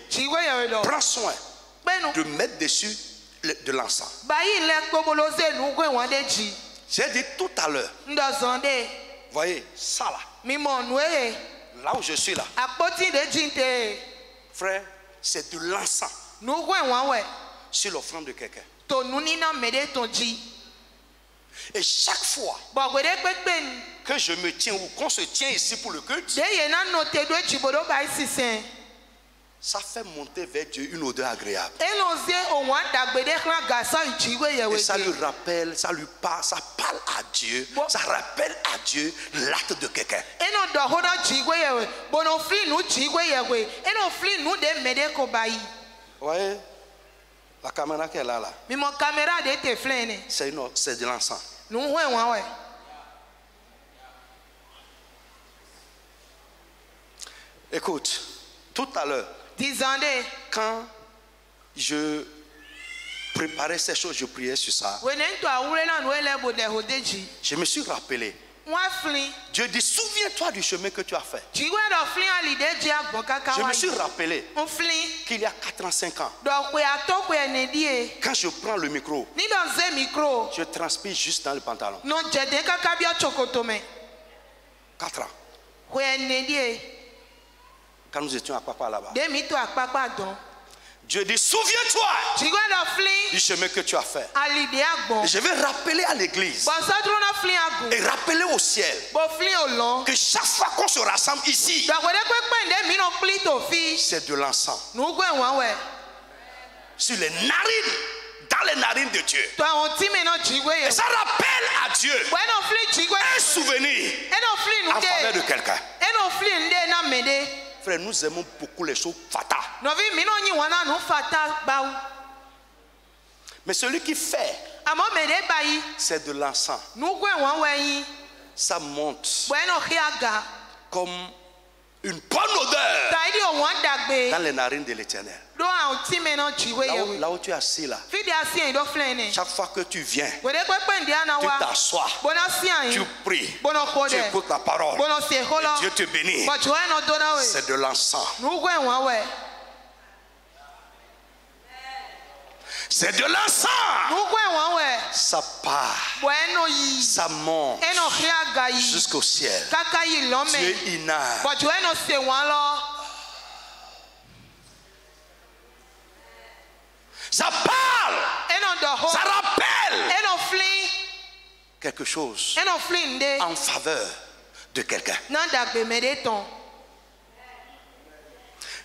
prends soin de mettre dessus de l'encens. J'ai dit tout à l'heure, voyez ça là, là où je suis là, frère, c'est de l'encens sur l'offrande de quelqu'un. Et chaque fois que je me tiens ou qu'on se tient ici pour le culte, ça fait monter vers Dieu une odeur agréable. Et ça lui rappelle, ça lui parle, ça parle à Dieu, ça rappelle à Dieu l'acte de quelqu'un. Ouais, la caméra qui est là, c'est de l'encens. Écoute, tout à l'heure, quand je préparais ces choses, je priais sur ça, je me suis rappelé. Dieu dit, souviens-toi du chemin que tu as fait. Je me suis rappelé qu'il y a 4 ans, 5 ans, quand je prends le micro, je transpire juste dans le pantalon. 4 ans. Quand nous étions à Papa là-bas. Dieu dit, souviens-toi du chemin que tu as fait. Et je vais rappeler à l'église et rappeler au ciel que chaque fois qu'on se rassemble ici, c'est de l'encens sur les narines, dans les narines de Dieu. Et ça rappelle à Dieu un souvenir en faveur de quelqu'un. Frère, nous aimons beaucoup les choses fatales. Mais celui qui fait, c'est de l'encens. Ça monte comme une bonne odeur dans les narines de l'Éternel. Là où tu es assis là, chaque fois que tu viens, tu t'assois, tu pries, tu écoutes la parole, et Dieu te bénit. C'est de l'encens. C'est de l'encens. Ça part, ça monte jusqu'au ciel. Dieu inhale. Ça parle, ça rappelle quelque chose en faveur de quelqu'un.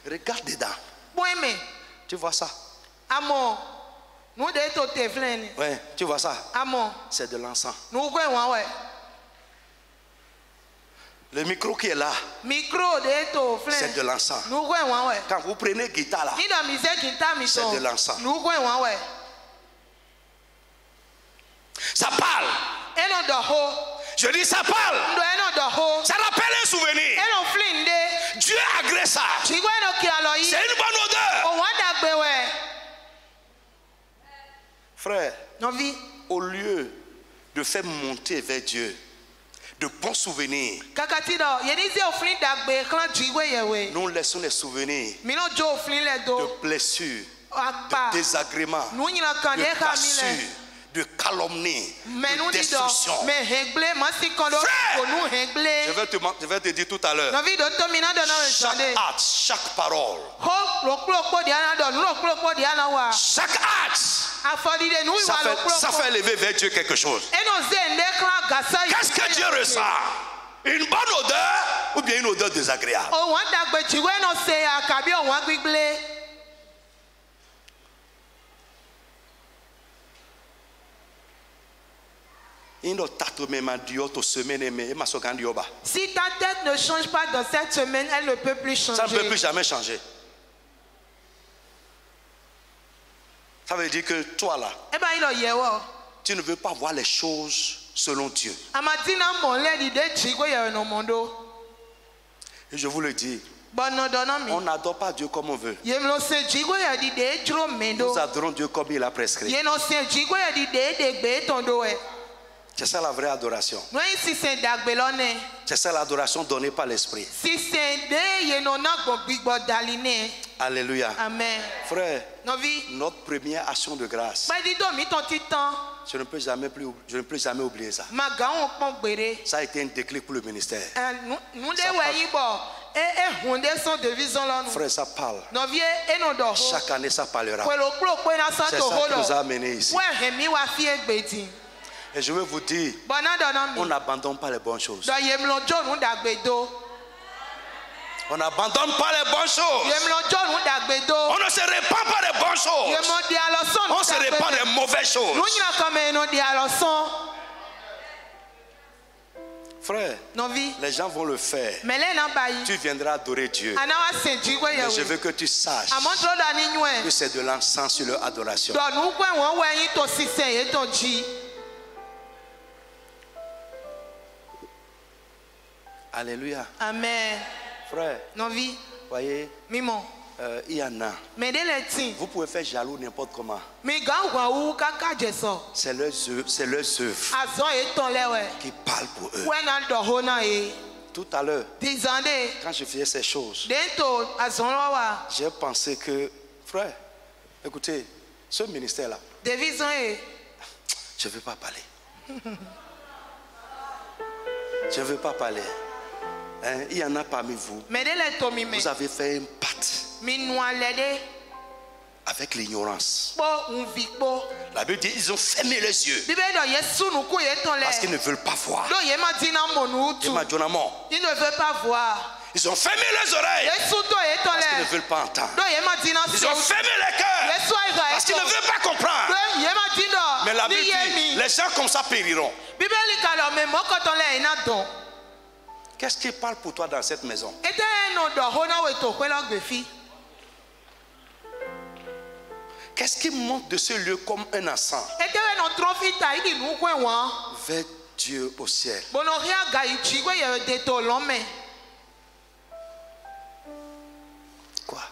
Regarde dedans. Tu vois ça? Ouais, tu vois ça? C'est de l'encens. Le micro qui est là, c'est de l'encens. Quand vous prenez guitare là, c'est de l'encens. Ça parle. Je dis ça parle. Ça rappelle un souvenir. Dieu agrée ça. C'est une bonne odeur. Frère, au lieu de faire monter vers Dieu de bons souvenirs, nous laissons les souvenirs de blessures, de désagréments, de cassures, de calomnie, de destruction. Frère, je vais te dire tout à l'heure, chaque acte, chaque parole, chaque acte, ça fait lever vers Dieu quelque chose. Qu'est-ce que Dieu ressent? Une bonne odeur ou bien une odeur désagréable?
Si ta tête ne change pas dans cette semaine, elle ne peut plus changer.
Ça ne peut plus jamais changer. Ça veut dire que toi là, tu ne veux pas voir les choses selon Dieu. Et je vous le dis, on n'adore pas Dieu comme on veut. Nous adorons Dieu comme il a prescrit. C'est ça la vraie adoration. C'est ça l'adoration donnée par l'Esprit. Alléluia.
Amen.
Frère, notre première action de grâce, je ne peux jamais oublier ça. Ça a été un déclic pour le ministère. Frère, ça parle. Chaque année, ça parlera. C'est ça qui nous a amenés ici. Et je veux vous dire, on n'abandonne pas les bonnes choses. On n'abandonne pas les bonnes choses. On ne se répand pas des bonnes choses. On se répand des mauvaises choses. Frère, les gens vont le faire. Tu viendras adorer Dieu. Mais je veux que tu saches que c'est de l'encens sur leur adoration. Alléluia.
Amen.
Frère, voyez, il y en a. Vous pouvez faire jaloux n'importe comment. C'est leurs œuvres qui parlent pour eux. Tout à l'heure, quand je faisais ces choses, j'ai pensé que, frère, écoutez, ce ministère-là, je ne veux pas parler. Je ne veux pas parler. Il y en a parmi vous. Vous avez fait un pacte. avec l'ignorance. La Bible dit ils ont fermé les yeux parce qu'ils ne veulent pas voir.
Ils ne veulent pas voir.
Ils ont fermé les oreilles parce qu'ils ne veulent pas entendre. Ils ont fermé les cœurs parce qu'ils ne veulent pas comprendre. Mais la Bible dit les gens comme ça périront. Qu'est-ce qui parle pour toi dans cette maison? Qu'est-ce qui monte de ce lieu comme un encens vers Dieu au ciel? Quoi?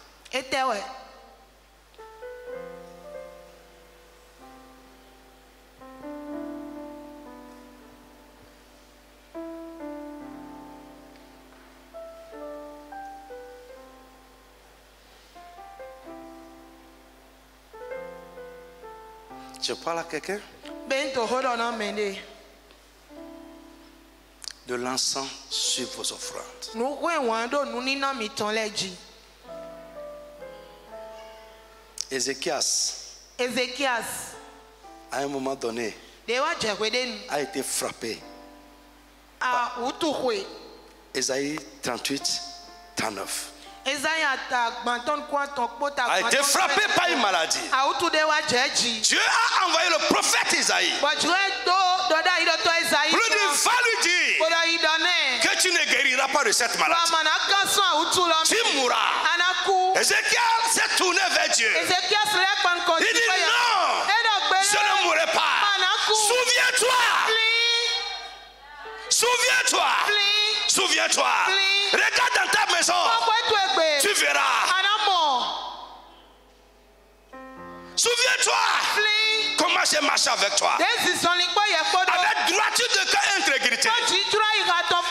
Je parle à quelqu'un? De l'encens sur vos offrandes. Ézéchias, à un moment donné, a été frappé. Ésaïe 38, 39. A été frappé par une maladie. Dieu a envoyé le prophète Isaïe. Pour lui dire, va lui dire que tu ne guériras pas de cette maladie. Tu mourras. Ézéchiel s'est tourné vers Dieu. Il dit non, je ne mourrai pas. Souviens-toi. Souviens-toi. Souviens-toi. Regarde dans ta maison. Tu verras. Souviens-toi comment j'ai marché avec toi. Avec droiture de cœur et intégrité.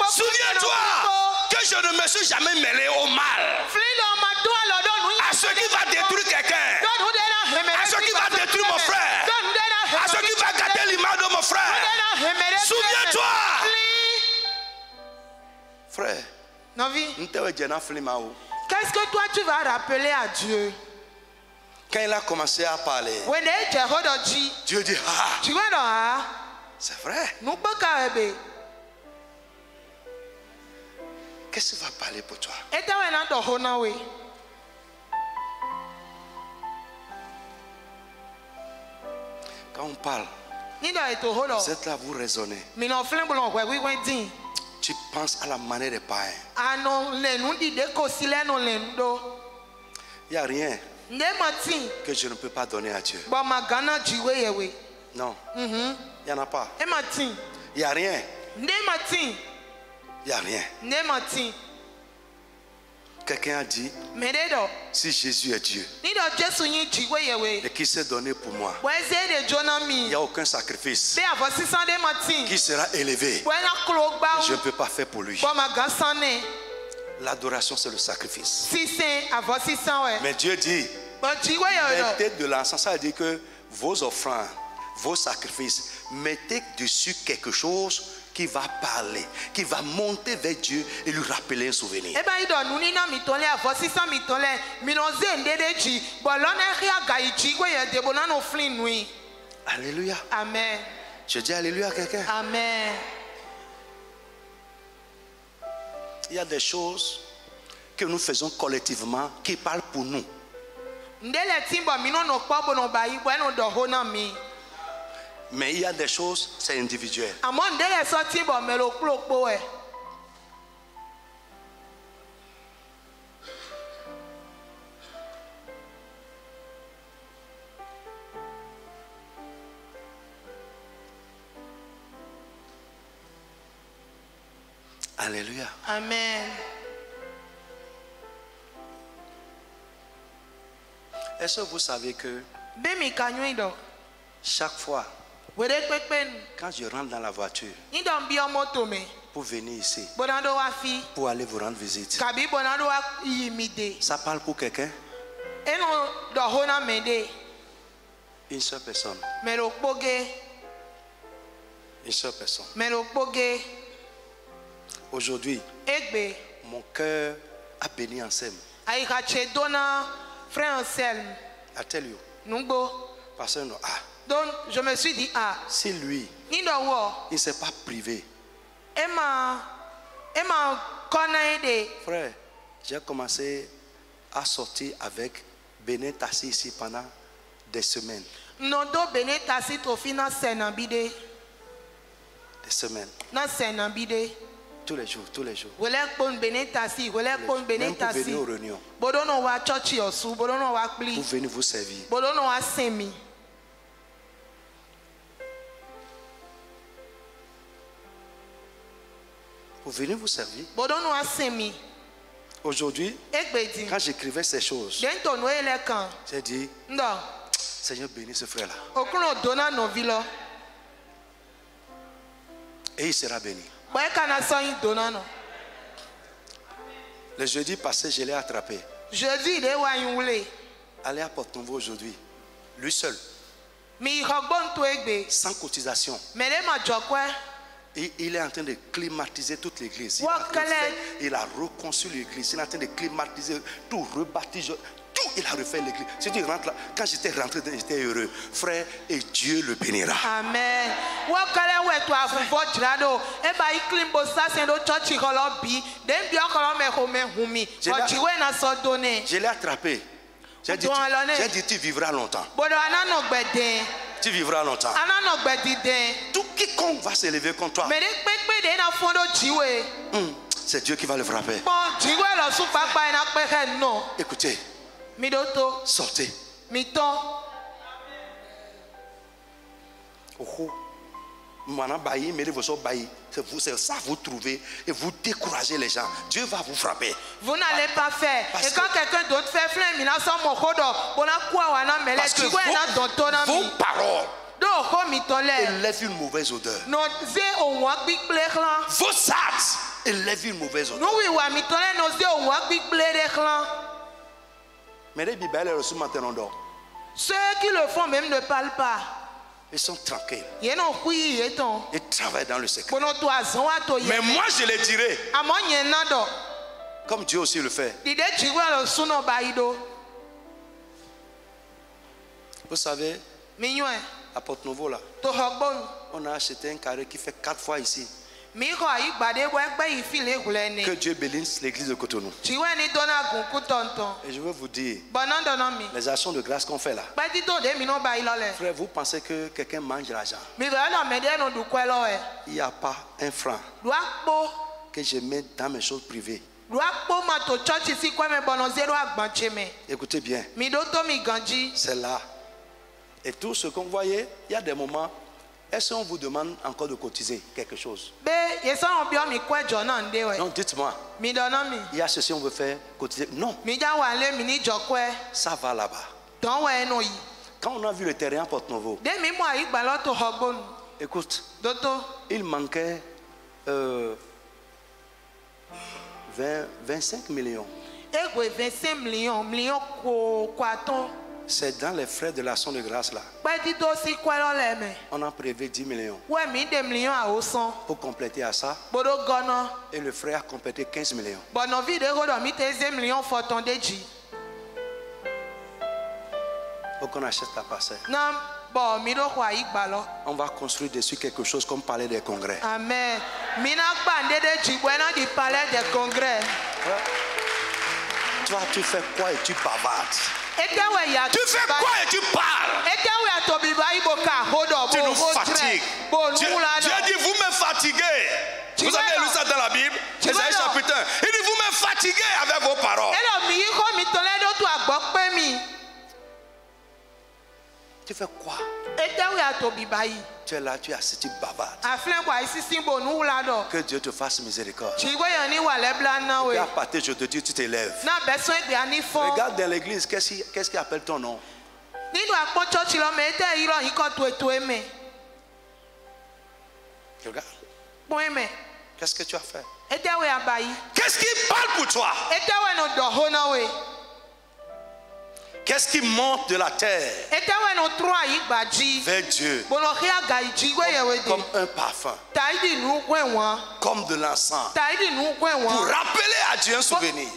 Souviens-toi que je ne me suis jamais mêlé au mal. À ce qui va détruire quelqu'un. À ce qui va détruire mon frère. À ce qui va gâter l'image de mon frère. Souviens-toi. Frère,
qu'est-ce que toi tu vas rappeler à Dieu?
Quand il a commencé à parler, Dieu dit, ah, c'est vrai. Qu'est-ce qui va parler pour toi? Quand on parle, vous êtes là, vous raisonnez. Tu penses à la manière des païens. Il n'y a rien que je ne peux pas donner à Dieu. Non, il n'y en a pas. Il n'y a rien. Il n'y a rien. Quelqu'un a dit, si Jésus est Dieu et qu'il s'est donné pour moi, il n'y a aucun sacrifice qui sera élevé. Je ne peux pas faire pour lui. L'adoration, c'est le sacrifice. Mais Dieu dit, mettez de l'encens. Ça veut dire que vos offrandes, vos sacrifices, mettez dessus quelque chose qui va parler, qui va monter vers Dieu et lui rappeler un souvenir. Alléluia.
Amen.
Je dis alléluia à quelqu'un.
Amen.
Il y a des choses que nous faisons collectivement qui parlent pour nous. Mais il y a des choses, c'est individuel. Alléluia.
Amen.
Est-ce que vous savez que chaque fois quand je rentre dans la voiture pour venir ici, pour aller vous rendre visite, ça parle pour quelqu'un? Une seule personne. Une seule personne. Aujourd'hui, mon cœur a béni Anselme. I tell you.
Nungbo.
Parce que
donc je me suis dit
si lui
il
ne s'est pas privé. Frère, j'ai commencé à sortir avec Benin Tassi ici pendant des semaines. Des semaines. Tous les jours. Même pour venir aux réunions. Pour venir vous servir. Pour venir vous servir. Aujourd'hui, quand j'écrivais ces choses, j'ai dit, Seigneur, bénis ce frère-là. Et il sera béni. Le jeudi passé, je l'ai attrapé. Allez à Porte-Nouveau aujourd'hui. Lui seul. Sans cotisation. Et il est en train de climatiser toute l'église. Il a reconstruit l'église. Il est en train de climatiser, tout rebâtir. Tout, il a refait l'église. Si tu rentres là, quand j'étais rentré, j'étais heureux. Frère, et Dieu le bénira. Amen. Je l'ai attrapé. J'ai dit, tu vivras longtemps. Tu vivras longtemps. Tout quiconque va s'élever contre toi, c'est Dieu qui va le frapper. Écoutez, sortez. C'est ça vous trouvez et vous découragez les gens. Dieu va vous frapper. Vous n'allez pas faire. Et quand quelqu'un d'autre fait parce que vos paroles élèvent une mauvaise odeur. Vos actes élèvent une mauvaise odeur. Mais les Bibles ceux qui le font même ne parlent pas. Ils sont tranquilles. Ils travaillent dans le secret. Mais moi je les dirai. Comme Dieu aussi le fait. Vous savez, à Porte-Nouveau là, on a acheté un carré qui fait 4 fois ici. Que Dieu bénisse l'église de Cotonou. Et je veux vous dire, les actions de grâce qu'on fait là. Frère, vous pensez que quelqu'un mange l'argent? Il n'y a pas un franc que je mets dans mes choses privées. Écoutez bien, c'est là. Et tout ce qu'on voyait, il y a des moments. Est-ce qu'on vous demande encore de cotiser quelque chose? Non, dites-moi. Il y a ceci on veut faire cotiser. Non. Ça va là-bas. Quand on a vu le terrain à Porte-Nouveau, écoute, il manquait 25 millions. C'est dans les frais de l'action de grâce là. On a prévu 10 millions. Pour compléter à ça. Et le frère a complété 15 millions. Pour qu'on achète la parcelle. On va construire dessus quelque chose comme palais des congrès. Amen. Toi, tu fais quoi et tu bavardes? Tu fais quoi et tu parles? Tu nous fatigues. Dieu dit vous me fatiguez. Vous avez lu ça dans la Bible? Ésaïe chapitre 1. Il dit vous me fatiguez avec vos paroles. Tu fais quoi? Tu es là, tu es assis, tu bavardes. Que Dieu te fasse miséricorde. Et à partir je te dis, tu t'élèves. Regarde dans l'église, qu'est-ce qui appelle ton nom? Regarde. Qu'est-ce que tu as fait? Qu'est-ce qui parle pour toi? Qu'est-ce qui monte de la terre vers Dieu comme un parfum, comme de l'encens, pour rappeler à Dieu un souvenir?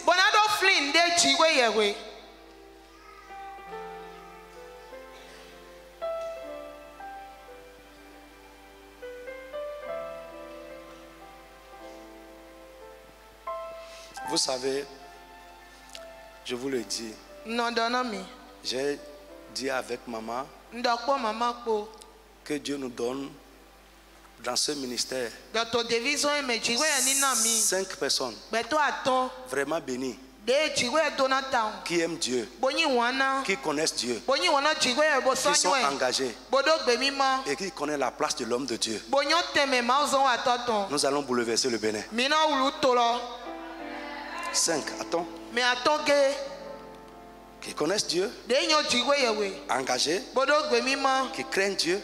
Vous savez, je vous le dis. J'ai dit avec maman que Dieu nous donne dans ce ministère 5 personnes vraiment bénies, qui aiment Dieu, qui connaissent Dieu, qui sont engagés et qui connaissent la place de l'homme de Dieu. Nous allons bouleverser le Bénin. 5, attends. Qui connaissent Dieu, engagés, qui craignent Dieu,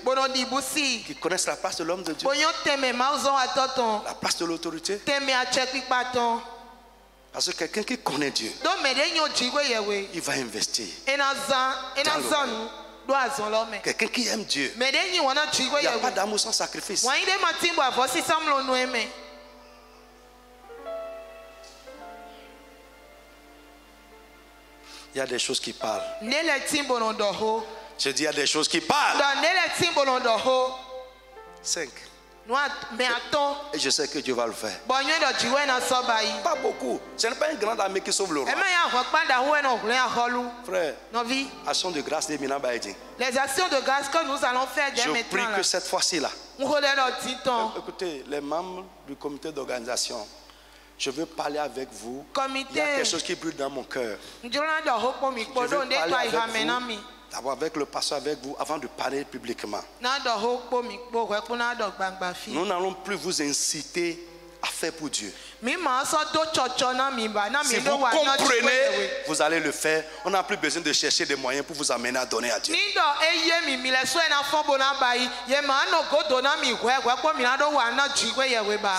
qui connaissent la place de l'homme de Dieu, la place de l'autorité. Parce que quelqu'un qui connaît Dieu, il va investir. Quelqu'un qui aime Dieu, il n'y a pas d'amour sans sacrifice. Il y a des choses qui parlent. Je dis il y a des choses qui parlent. 5. Et je sais que Dieu va le faire. Pas beaucoup. Ce n'est pas une grande armée qui sauve le roi. Frère, action de grâce des Mina Baïding.
Les actions de grâce que nous allons faire dès
maintenant. Je prie que cette fois-ci là.
Écoutez,
les membres du comité d'organisation, je veux parler avec vous. Il y a quelque chose qui brûle dans mon cœur. Je veux parler avec vous. D'abord avec le pasteur, avec vous, avant de parler publiquement. Nous n'allons plus vous inciter à faire pour Dieu. Si vous comprenez, vous allez le faire. On n'a plus besoin de chercher des moyens pour vous amener à donner à Dieu.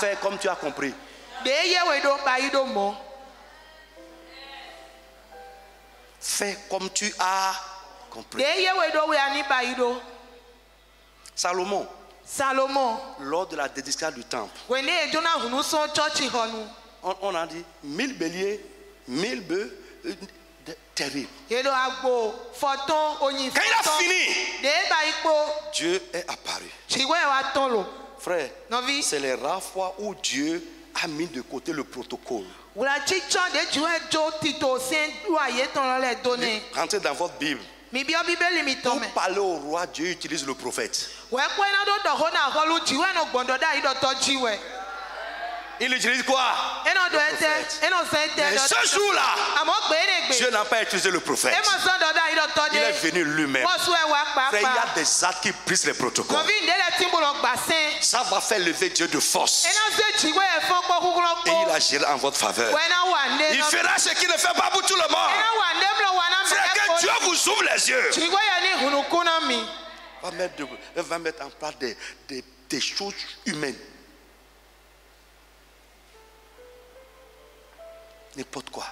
Fais comme tu as compris. Fais comme tu as compris. Salomon, lors de la dédicace du temple, on a dit 1000 béliers, 1000 bœufs, terribles. Quand il a fini, Dieu est apparu. Frère, c'est les rares fois où Dieu a mis de côté le protocole. Rentrez dans votre Bible. Pour parler au roi, Dieu utilise le prophète. Il utilise quoi? Mais ce jour-là, Dieu n'a pas utilisé le prophète. Il est venu lui-même. Il y a des actes qui brisent les protocoles. Ça va faire lever Dieu de force. Et il agira en votre faveur. Il fera ce qu'il ne fait pas pour tout le monde. C'est que Dieu vous ouvre les yeux. Va mettre en place des choses humaines. N'importe quoi.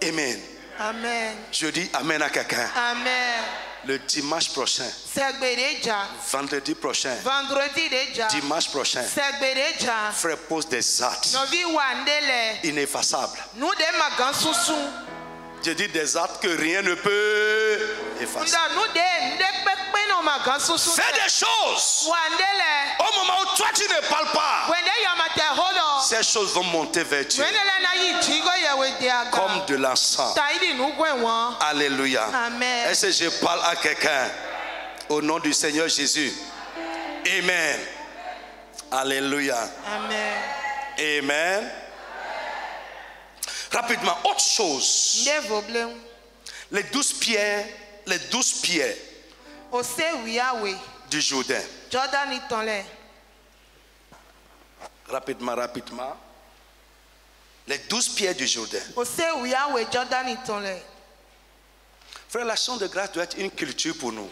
Amen.
Amen.
Je dis amen à quelqu'un.
Amen.
Le dimanche prochain, vendredi prochain, dimanche prochain, frère pose des actes ineffaçables. Je dis des actes que rien ne peut effacer. Fais des choses. Au moment où toi tu ne parles pas, ces choses vont monter vers Dieu comme de l'encens. Alléluia. Est-ce que je parle à quelqu'un au nom du Seigneur Jésus? Amen. Alléluia.
Amen.
Amen. Rapidement, autre chose. Les 12 pierres du Jourdain. Rapidement. Les 12 pierres du Jourdain. Frère, l'action de grâce doit être une culture pour nous.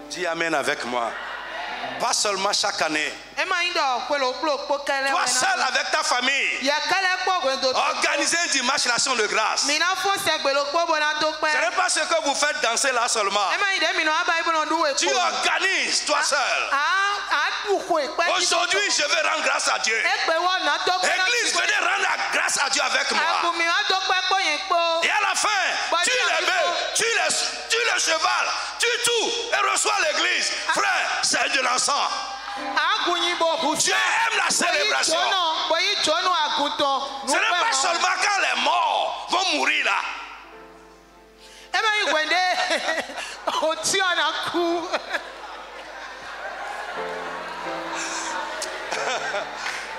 Dis amen avec moi. Pas seulement chaque année. Toi seul avec ta famille. Organisez un dimanche l'action de grâce. Ce n'est pas ce que vous faites danser là seulement. Tu organises toi seul. Aujourd'hui, je vais rendre grâce à Dieu. Église, venez rendre grâce à Dieu avec moi. Et à la fin, tu les bœufs, tu le cheval, tu tout et reçois l'église. Frère, c'est de l'encens. Dieu aime la célébration. Ce n'est pas seulement quand les morts vont mourir là.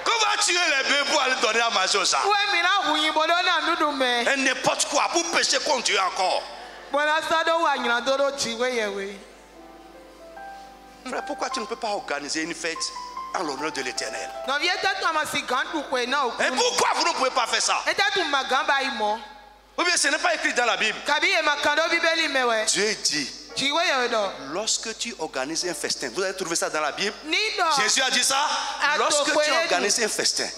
Qu'on va tuer les bébés pour aller donner à manger ça. Et n'importe quoi pour pécher contre Dieu encore. Frère, pourquoi tu ne peux pas organiser une fête en l'honneur de l'Éternel? Et pourquoi vous ne pouvez pas faire ça? Ou bien ce n'est pas écrit dans la Bible. Dieu dit, lorsque tu organises un festin, vous avez trouvé ça dans la Bible? Jésus a dit ça. Lorsque tu organises un festin,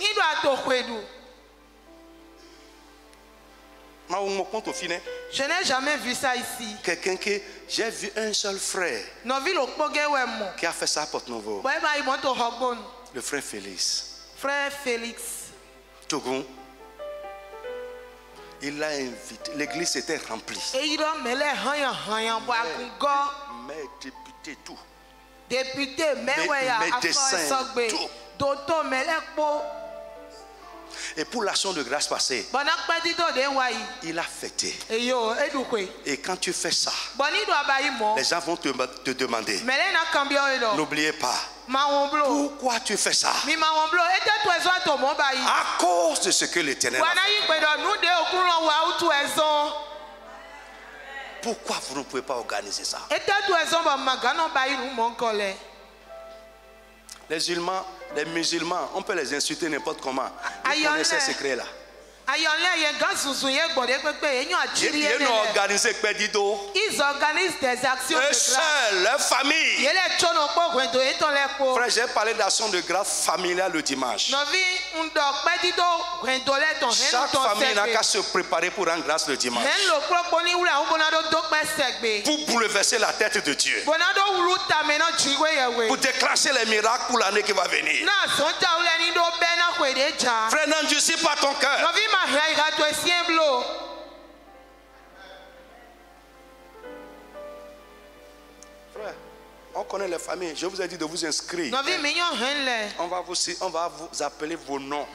je n'ai jamais vu ça ici.
Quelqu'un qui, j'ai vu un seul frère qui a fait ça à Porte-Nouveau. Le frère Félix.
Frère Félix.
Togon. Il l'a invité. L'église était remplie.
Mais
député tout.
Député,
médecin, tout. Et pour l'action de grâce passée, il a fêté. Et quand tu fais ça, les gens vont te demander, n'oubliez pas, pourquoi tu fais ça? À cause de ce que l'Éternel a fait. Pourquoi vous ne pouvez pas organiser ça? Les musulmans, on peut les insulter n'importe comment. Ils connaissent ces secrets-là. Ils
organisent des actions de grâce.
Leur famille. Frère, j'ai parlé d'action de grâce familiale le dimanche. Chaque famille n'a qu'à se préparer pour rendre grâce le dimanche. Pour bouleverser la tête de Dieu. Pour déclencher les miracles pour l'année qui va venir. Frère, n'endurcis pas ton cœur. Frère, on connaît les familles. Je vous ai dit de vous inscrire. On va vous appeler vos noms.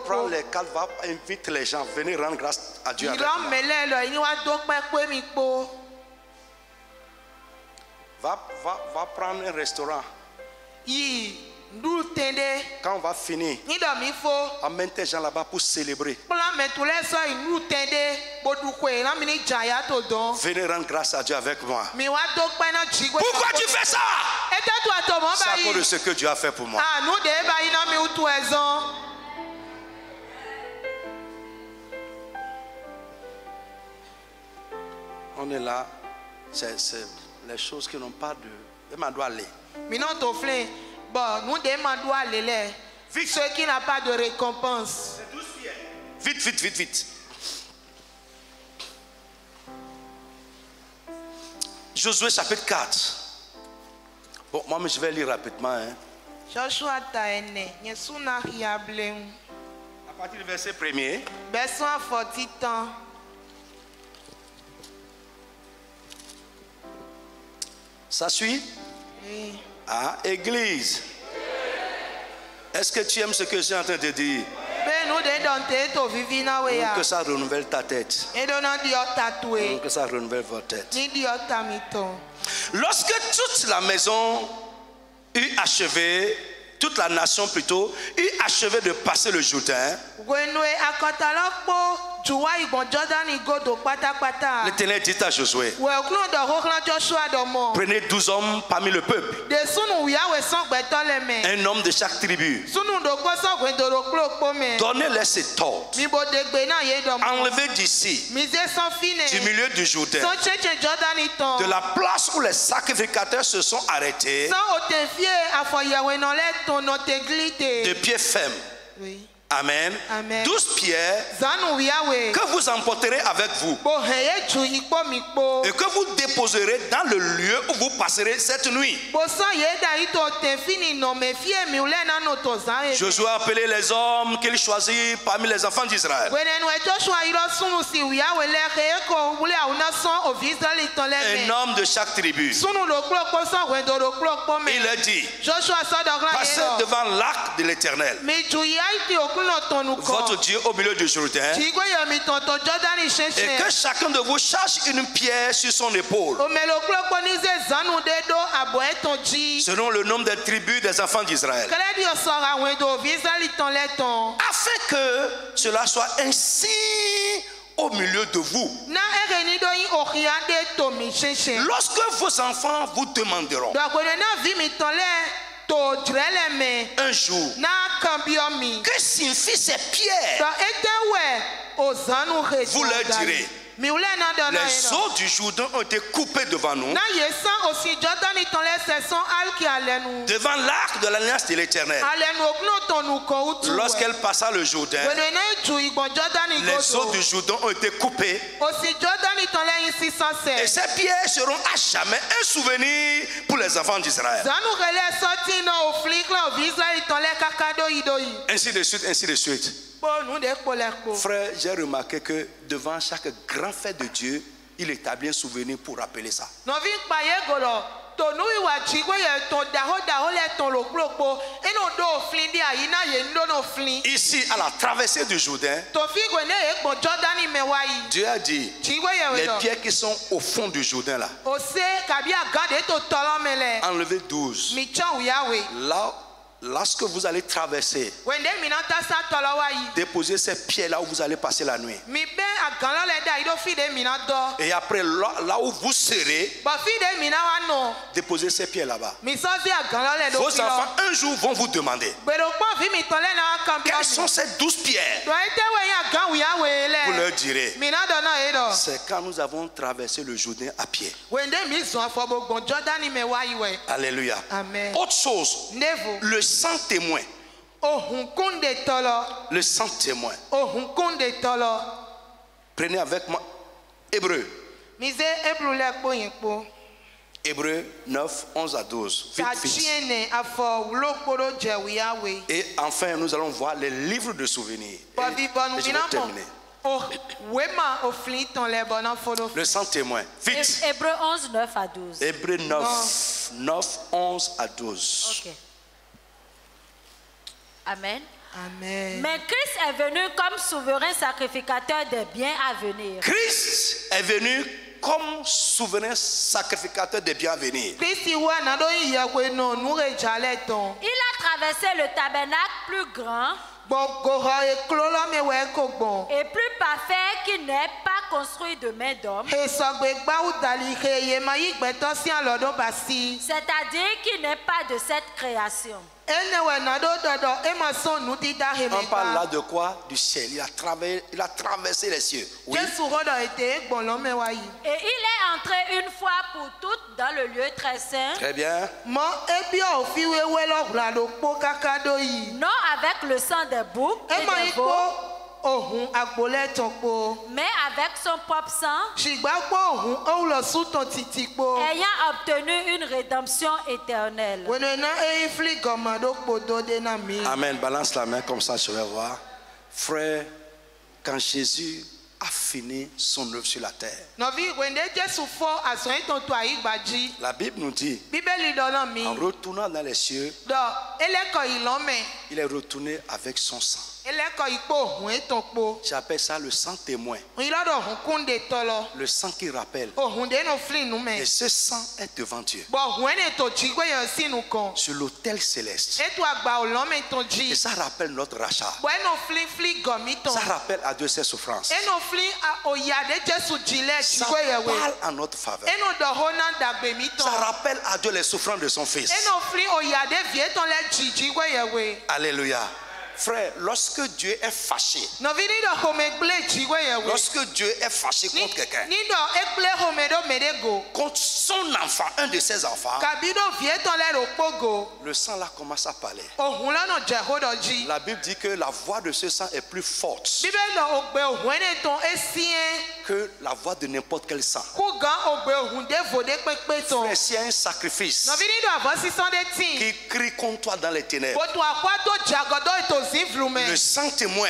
Prends les cartes, invite les gens, venez rendre grâce à Dieu avec moi. Va prendre un restaurant. Quand on va finir, amène tes gens là-bas pour célébrer. Venez rendre grâce à Dieu avec moi. Pourquoi tu fais ça? C'est à cause de ce que Dieu a fait pour moi. On est là, c'est les choses qui n'ont pas de...
Vite. Ceux qui n'ont pas de récompense.
Vite. Josué chapitre 4. Bon, moi je vais lire rapidement.
Joshua
à partir du verset 1er. Ça suit?
Oui.
Ah, Église. Est-ce que tu aimes ce que je suis en train de dire? Que ça renouvelle ta tête. Que ça renouvelle votre tête. Lorsque toute la maison eut achevé, toute la nation plutôt, eut achevé de passer le Jourdain, l'Éternel dit à Josué, prenez 12 hommes parmi le peuple, un homme de chaque tribu, donnez-les cet ordre, enlevez d'ici, du milieu du Jourdain, de la place où les sacrificateurs se sont arrêtés, de pied ferme, Amen. 12 pierres que vous emporterez avec vous et que vous déposerez dans le lieu où vous passerez cette nuit. Josué a appelé les hommes qu'il choisit parmi les enfants d'Israël. Un homme de chaque tribu. Il a dit, passez devant l'arc de l'Éternel, votre Dieu, au milieu du Jourdain, et que chacun de vous cherche une pierre sur son épaule, selon le nombre des tribus des enfants d'Israël, afin que cela soit ainsi au milieu de vous. Lorsque vos enfants vous demanderont un jour, que signifient ces pierres, vous leur direz, les eaux du Jourdain ont été coupées devant nous, devant l'arc de l'alliance de l'Éternel. Lorsqu'elle passa le Jourdain, les eaux du Jourdain ont été coupées, et ces pierres seront à jamais un souvenir pour les enfants d'Israël. Ainsi de suite, ainsi de suite. Frère, j'ai remarqué que devant chaque grand fait de Dieu, il établit un souvenir pour rappeler ça. Ici, à la traversée du Jourdain, Dieu a dit, les pierres qui sont au fond du Jourdain là, enlevez 12. Là, lorsque vous allez traverser, déposez ces pierres là où vous allez passer la nuit. Et après, là où vous serez, déposez ces pierres là-bas. Vos enfants un jour vont vous demander, quelles sont ces 12 pierres? Vous leur direz, c'est quand nous avons traversé le Jourdain à pied. Alléluia. Autre chose, le sang témoin. Le sang témoin. Prenez avec moi Hébreu. Hébreu 9, 11 à 12. Vite, vite. Et enfin, nous allons voir les livres de souvenirs. Et je vais terminer. Le sang témoin. Vite.
Hébreu 11, 9 à 12.
Hébreu 9, 9, 11 à 12.
Okay. Amen.
Amen.
Mais Christ est venu comme souverain sacrificateur des biens à venir.
Christ est venu comme souverain sacrificateur des biens à venir.
Il a traversé le tabernacle plus grand et plus parfait qui n'est pas construit de main d'homme, c'est-à-dire qui n'est pas de cette création.
On parle là de quoi? Du ciel. Il a traversé les cieux. Oui.
Et il est entré une fois pour toutes dans le lieu très saint.
Très bien.
Non avec le sang des boucs et des veaux, mais avec son propre sang, ayant obtenu une rédemption éternelle.
Amen. Balance la main comme ça, je vais voir. Frère, quand Jésus a fini son œuvre sur la terre, la Bible nous dit, en retournant dans les cieux, il est retourné avec son sang. J'appelle ça le sang témoin. Le sang qui rappelle. Et ce sang est devant Dieu, sur l'autel céleste. Et ça rappelle notre rachat. Ça rappelle à Dieu ses souffrances. Ça parle en notre faveur. Ça rappelle à Dieu les souffrances de son fils. Alléluia. Frère, lorsque Dieu est fâché, lorsque Dieu est fâché contre quelqu'un, contre son enfant, un de ses enfants, le sang là commence à parler. La Bible dit que la voix de ce sang est plus forte que la voix de n'importe quel sang. Frère, s'il y a un sacrifice qui crie contre toi dans les ténèbres, le sang témoin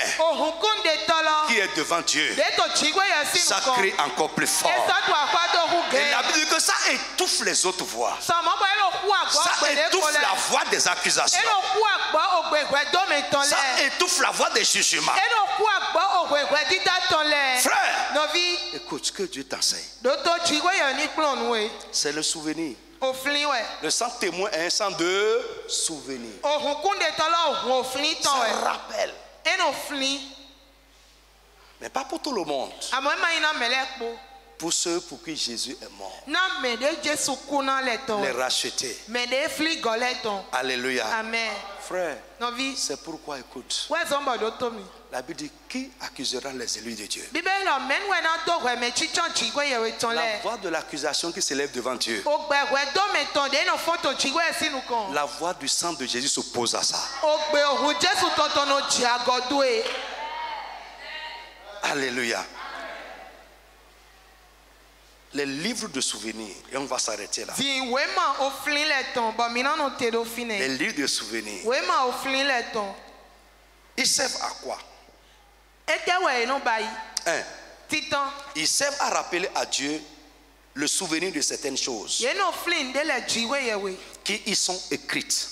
qui est devant Dieu, ça crie encore plus fort. Et la Bible dit que ça étouffe les autres voix. Ça étouffe la voix des accusations. Ça étouffe la voix des jugements. Frère, écoute ce que Dieu t'enseigne. C'est le souvenir. Le sang témoin est un sang de souvenir. Ça rappelle. Mais pas pour tout le monde. Pour ceux pour qui Jésus est mort. Les racheter. Alléluia. Amen. Frère, c'est pourquoi écoute. La Bible dit qui accusera les élus de Dieu? La voix de l'accusation qui s'élève devant Dieu. La voix du sang de Jésus s'oppose à ça. Alléluia. Les livres de souvenirs, et on va s'arrêter là. Les livres de souvenirs, ils servent à quoi? Ils servent à rappeler à Dieu le souvenir de certaines choses qui y sont écrites.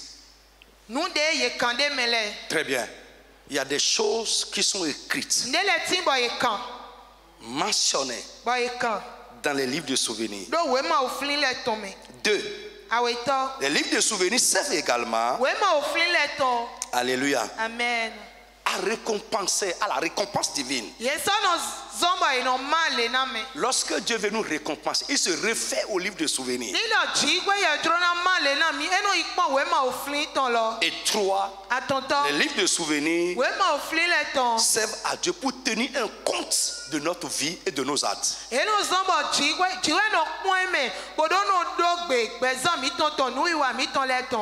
Très bien. Il y a des choses qui sont écrites, mentionnées dans les livres de souvenirs. 2. Les livres de souvenirs servent également, alléluia, amen, à récompenser, à la récompense divine. Lorsque Dieu veut nous récompenser, il se réfère au livre de souvenirs. Et 3, les livres de souvenirs servent à Dieu pour tenir un compte de notre vie et de nos actes.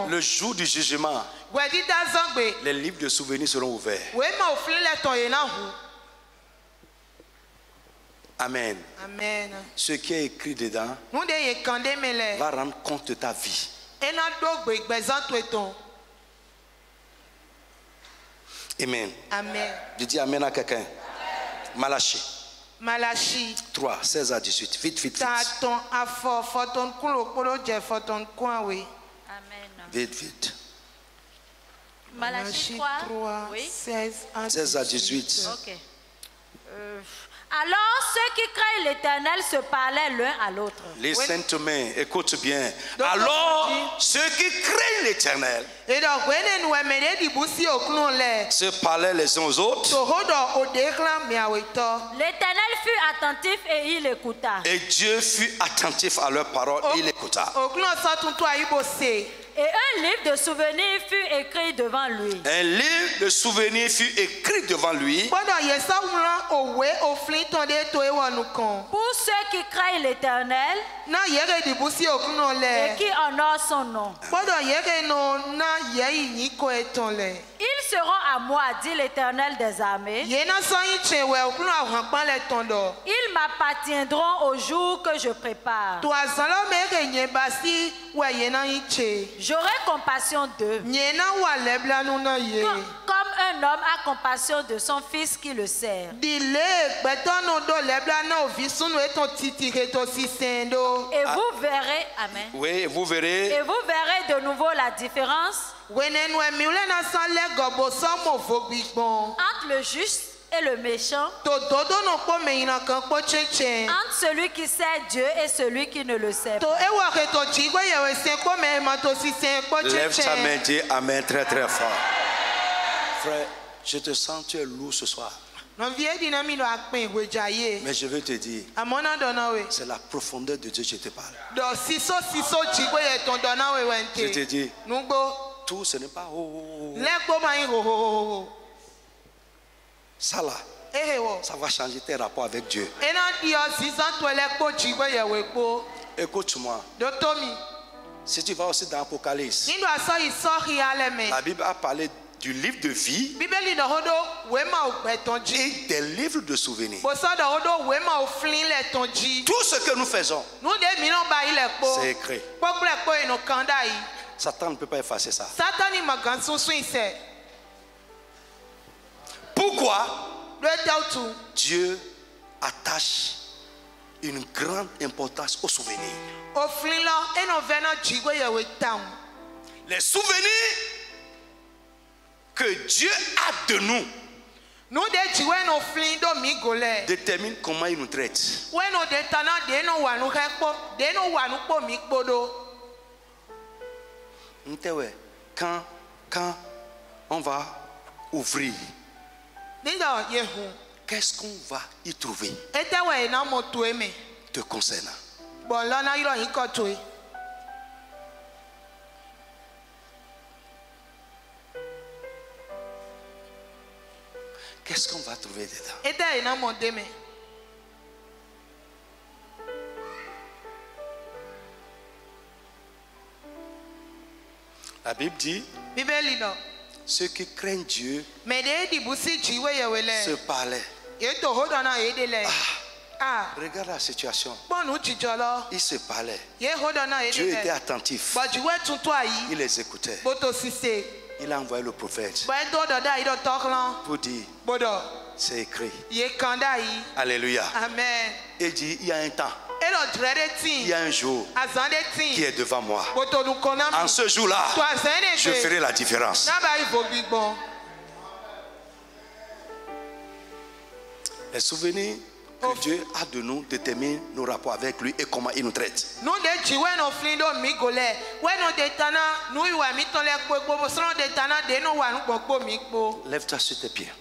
Le jour du jugement, les livres de souvenirs seront ouverts. Amen. Amen. Ce qui est écrit dedans va rendre compte de ta vie. Amen. Amen. Je dis amen à quelqu'un. Malachie. Malachie 3, 16 à 18. Vite, vite, vite. Amen. Vite, vite.
Malachie 3, oui.
16 à 18.
Ok. Alors ceux qui craignent l'Éternel se parlaient l'un à l'autre.
Listen to me, écoute bien. Alors ceux qui craignent l'Éternel se parlaient les uns aux autres.
L'Éternel fut attentif et il écouta.
Et Dieu fut attentif à leurs paroles et il écouta.
Et un livre de souvenirs fut écrit devant lui.
Un livre de souvenirs fut écrit devant lui. Pour
ceux qui craignent l'Éternel et qui honorent son nom. Ils seront à moi, dit l'Éternel des armées. Ils m'appartiendront au jour que je prépare. J'aurai compassion d'eux, comme un homme a compassion de son fils qui le sert. Et vous verrez, amen.
Oui, vous verrez.
Et vous verrez de nouveau la différence entre le juste et le méchant, entre celui qui sait Dieu et celui qui ne le sait pas.
Lève ta main, dis amen très très fort. Frère, je te sens, tu es lourd ce soir. Mais je veux te dire, c'est la profondeur de Dieu que je te parle. Je te dis, tout ce n'est pas Ça là, ça va changer tes rapports avec Dieu. Écoute-moi. Si tu vas aussi dans l'Apocalypse, la Bible a parlé du livre de vie et des livres de souvenirs. Tout ce que nous faisons, c'est écrit. Satan ne peut pas effacer ça. Pourquoi Dieu attache une grande importance aux souvenirs? Les souvenirs que Dieu a de nous déterminent comment il nous traite. Quand on va ouvrir, qu'est-ce qu'on va y trouver te concernant? Qu'est-ce qu'on va trouver dedans? La Bible dit, ceux qui craignent Dieu se parlaient. Regarde la situation. Ils se parlaient. Dieu était attentif. Il les écoutait. Il a envoyé le prophète pour dire, c'est écrit. Alléluia.
Amen.
Et il dit, il y a un temps, il y a un jour qui est devant moi. En ce jour-là, je ferai la différence. Les souvenirs que Dieu a de nous déterminent nos rapports avec lui et comment il nous traite. Lève-toi sur tes pieds.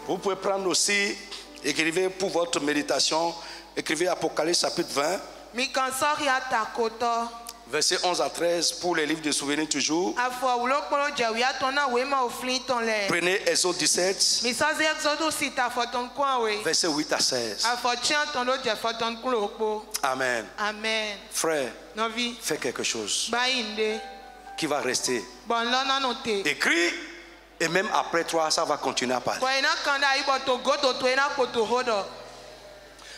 Vous pouvez prendre aussi, écrivez pour votre méditation, écrivez Apocalypse chapitre 20. Versets 11 à 13 pour les livres de souvenirs toujours. Prenez Exode 17. Versets 8 à 16. Amen.
Amen.
Frère, fais quelque chose qui va rester écrit. Et même après toi, ça va continuer à parler.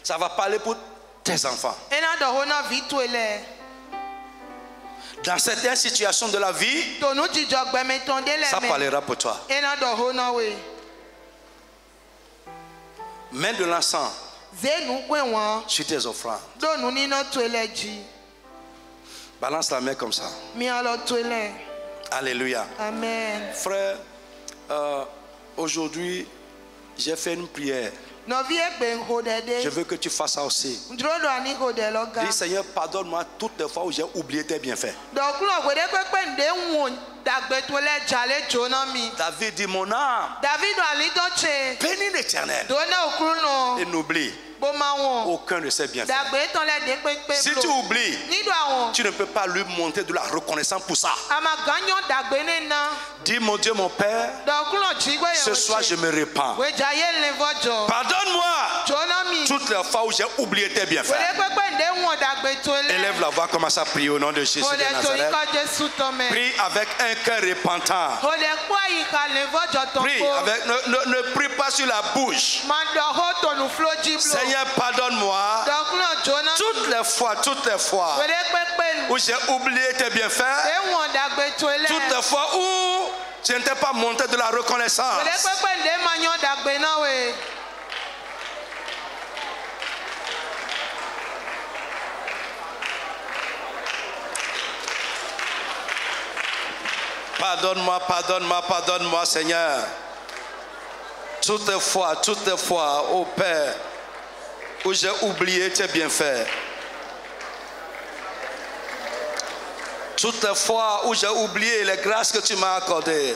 Ça va parler pour tes enfants. Dans certaines situations de la vie, ça parlera pour toi. Mets de l'encens sur tes offrandes. Balance la main comme ça. Alléluia.
Amen.
Frère, aujourd'hui, j'ai fait une prière. Je veux que tu fasses ça aussi. Dis, Seigneur, pardonne-moi toutes les fois où j'ai oublié tes bienfaits. David dit, mon âme bénis l'Éternel et n'oublie aucun de ses bienfaits. Si tu oublies, tu ne peux pas lui montrer de la reconnaissance pour ça. Dis, mon Dieu, mon Père, ce soir je me répands. Pardonne-moi toutes les fois où j'ai oublié tes bienfaits. Élève la voix, commence à prier au nom de Jésus de Nazareth. Prie avec un cœur repentant. Prie avec, ne prie pas sur la bouche. Seigneur, pardonne-moi toutes les fois où j'ai oublié tes bienfaits, toutes les fois où je n'étais pas monté de la reconnaissance. Pardonne-moi, pardonne-moi, pardonne-moi, Seigneur. Toutes les fois, ô Père, où j'ai oublié tes bienfaits. Toutes les fois où j'ai oublié les grâces que tu m'as accordées.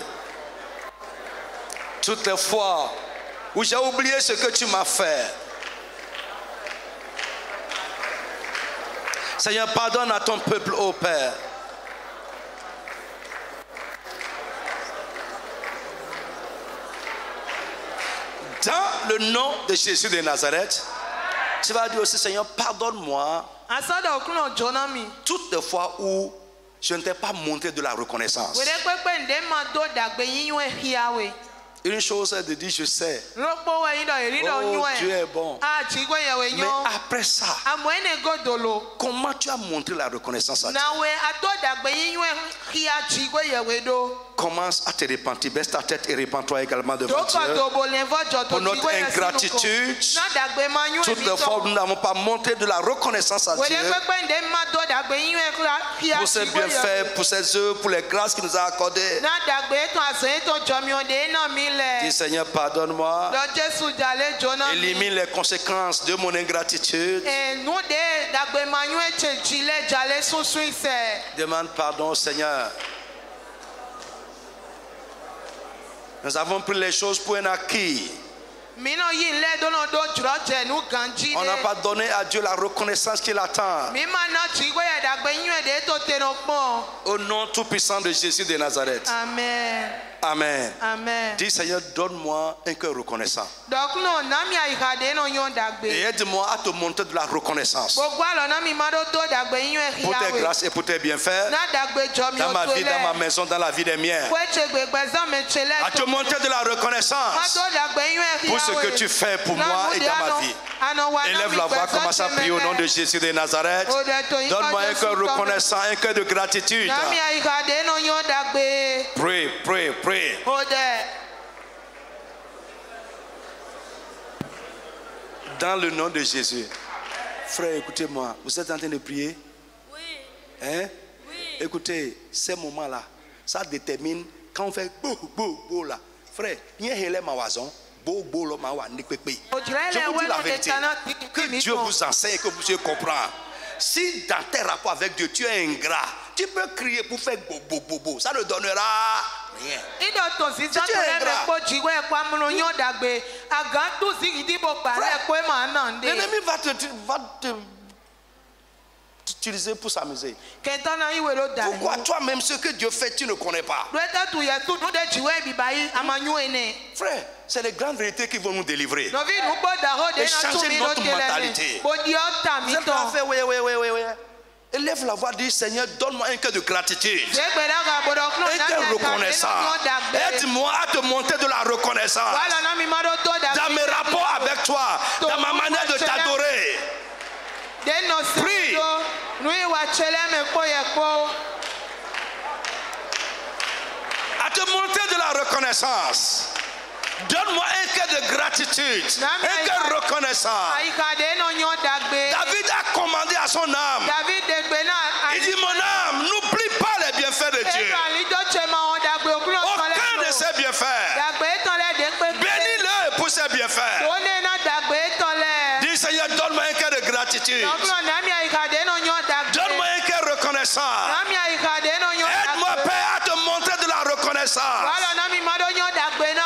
Toutes les fois où j'ai oublié ce que tu m'as fait. Seigneur, pardonne à ton peuple, ô Père. Dans le nom de Jésus de Nazareth, tu vas dire aussi, Seigneur, pardonne-moi toutes les fois où je ne t'ai pas montré de la reconnaissance. Une chose est de dire je sais. Oh, Dieu est bon. Mais après ça, comment tu as montré la reconnaissance à Dieu? Commence à te repentir. Baisse ta tête et repens-toi également devant Dieu. Pour notre ingratitude, toutes les fois où nous n'avons pas montré de la reconnaissance à Dieu, pour ses bienfaits, pour ses œuvres, pour les grâces qu'il nous a accordées. Dis Seigneur, pardonne-moi. Élimine les conséquences de mon ingratitude. Demande pardon au Seigneur. Nous avons pris les choses pour un acquis. On n'a pas donné à Dieu la reconnaissance qu'il attend. Au nom tout puissant de Jésus de Nazareth.
Amen.
Amen.
Amen.
Dis Seigneur, donne-moi un cœur reconnaissant. Et aide-moi à te montrer de la reconnaissance pour tes grâces et pour tes bienfaits dans ma vie, dans ma maison, dans la vie des miens. À te montrer de la reconnaissance pour ce que tu fais pour moi et dans ma vie. Élève la voix, commence à prier au nom de Jésus de Nazareth. Donne-moi un cœur reconnaissant, un cœur de gratitude. Pray, pray, pray. Dans le nom de Jésus. Frère, écoutez-moi. Vous êtes en train de prier?
Oui.
Hein?
Oui.
Écoutez, ces moments-là, ça détermine quand on fait beau là. Frère, il y a un mawason. Je vous dis la vérité. Que Dieu vous enseigne, que vous puissiez comprendre. Si dans tes rapports avec Dieu, tu es ingrat, tu peux crier pour faire bobo. Ça ne donnera rien. Si tu es ingrat, l'ennemi va te utiliser pour s'amuser. Pourquoi toi-même ce que Dieu fait, tu ne connais pas? Frère, c'est les grandes vérités qui vont nous délivrer et changer notre mentalité. Vous êtes en fait, oui. Élève la voix, dis Seigneur, donne-moi un cœur de gratitude, un cœur reconnaissant. Aide-moi à te montrer de la reconnaissance dans mes rapports avec toi, dans ma manière de t'adorer. Prie. À te montrer de la reconnaissance. Donne-moi un cœur de gratitude, un cœur reconnaissant. David a commandé à son âme. Il dit, mon âme, n'oublie pas les bienfaits de Dieu. Aucun de ses bienfaits. Bénis-le pour ses bienfaits. Dis Seigneur, donne-moi un cœur de gratitude. Donne-moi un cœur reconnaissant. Aide-moi, Père, à te montrer de la reconnaissance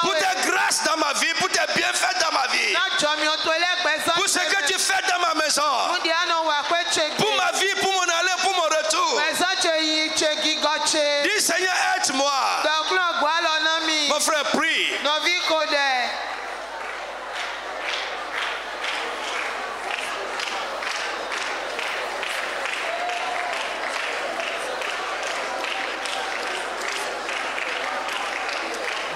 pour tes grâces dans ma vie, pour tes bienfaits dans ma vie, pour ce que tu fais dans ma maison, pour ma vie, pour mon aller, pour mon retour. Dis Seigneur, aide-moi. Mon frère, prie.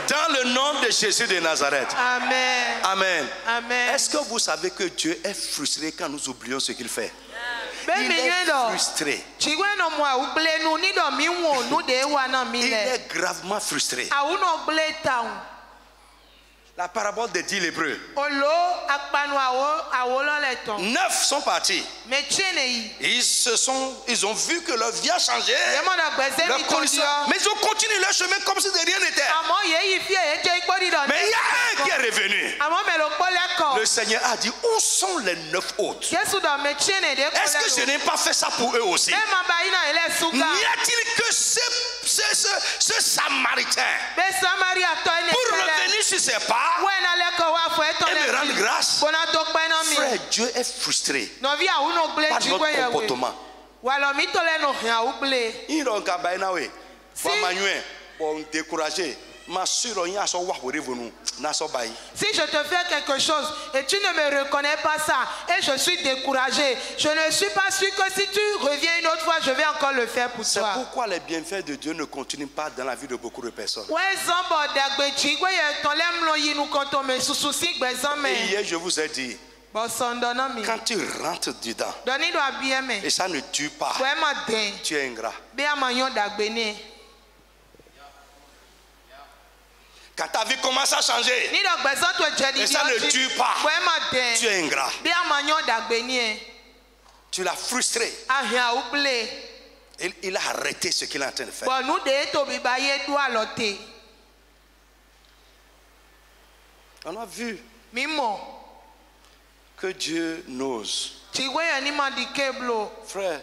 Dans le nom de Jésus de Nazareth.
Amen.
Amen.
Amen.
Est-ce que vous savez que Dieu est frustré quand nous oublions ce qu'il fait? Il est frustré. Il est gravement frustré. La parabole des 10 lépreux. 9 sont partis. Ils ont vu que leur vie a changé. Leur condition, mais ils ont continué leur chemin comme si de rien n'était. Mais il y a un qui est revenu. Le Seigneur a dit, où sont les 9 autres? Est-ce que je n'ai pas fait ça pour eux aussi? N'y a-t-il que ce Samaritain pour revenir sur ses pas et me rendre grâce? Frère, Dieu est frustré par notre comportement. Il est découragé. Si
je te fais quelque chose et tu ne me reconnais pas ça et je suis découragé, je ne suis pas sûr que si tu reviens une autre fois, je vais encore le faire pour toi.
C'est pourquoi les bienfaits de Dieu ne continuent pas dans la vie de beaucoup de personnes. Et hier, je vous ai dit, quand tu rentres dedans et ça ne tue pas, tu es ingrat. Quand ta vie commence à changer et ça ne tue pas, tu es ingrat. Tu l'as frustré. Il a arrêté ce qu'il est en train de faire. On a vu que Dieu n'ose. Frère,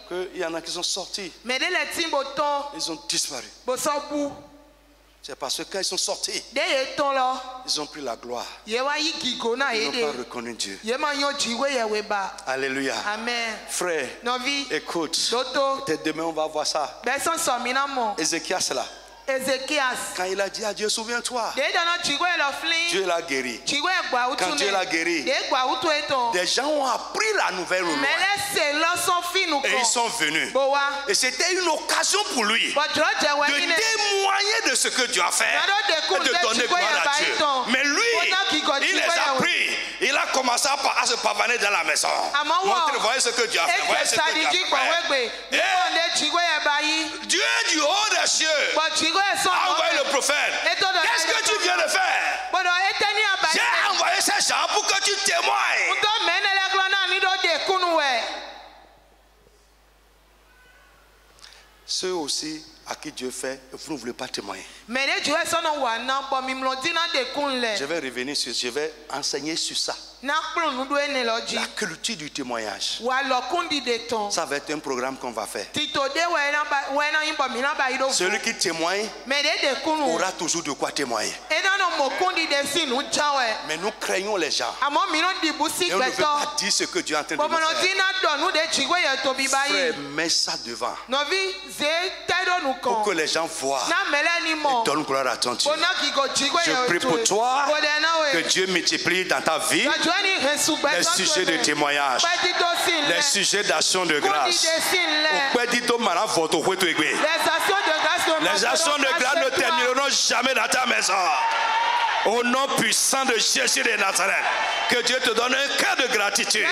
qu'il y en a qui sont sortis. Ils ont disparu. C'est parce que quand ils sont sortis, ils ont pris la gloire. Ils n'ont pas reconnu Dieu. Alléluia.
Amen.
Frère, écoute. Peut-être demain on va voir ça. Ézéchias là. Quand il a dit à Dieu, souviens-toi, Dieu l'a guéri. Quand Dieu l'a guéri, des gens ont appris la nouvelle au loin. Et ils sont venus. Et c'était une occasion pour lui de témoigner de ce que Dieu a fait et de donner gloire à Dieu. Mais lui, il les a pris. Il a commencé à se pavaner dans la maison. Montrez, voyez ce que Dieu a fait. Voyez ce que Dieu a fait. Et Dieu du haut des cieux a envoyé le prophète. Qu'est-ce que tu viens de faire? J'ai envoyé ces gens pour que tu témoignes. Ceux aussi à qui Dieu fait, vous ne voulez pas témoigner. Je vais revenir sur, je vais enseigner sur ça. La culture du témoignage. Ça va être un programme qu'on va faire. Celui qui témoigne aura toujours de quoi témoigner. Mais nous craignons les gens. Et on ne veut pas dire ce que Dieu est en train de nous faire. Frère, mets ça devant pour que les gens voient et donnent gloire à ton Dieu. Je prie pour toi que Dieu multiplie dans ta vie les sujets de témoignage, les sujets d'action de grâce. Les actions de grâce ne termineront jamais dans ta maison. Au nom puissant de Jésus de Nazareth, que Dieu te donne un cœur de gratitude.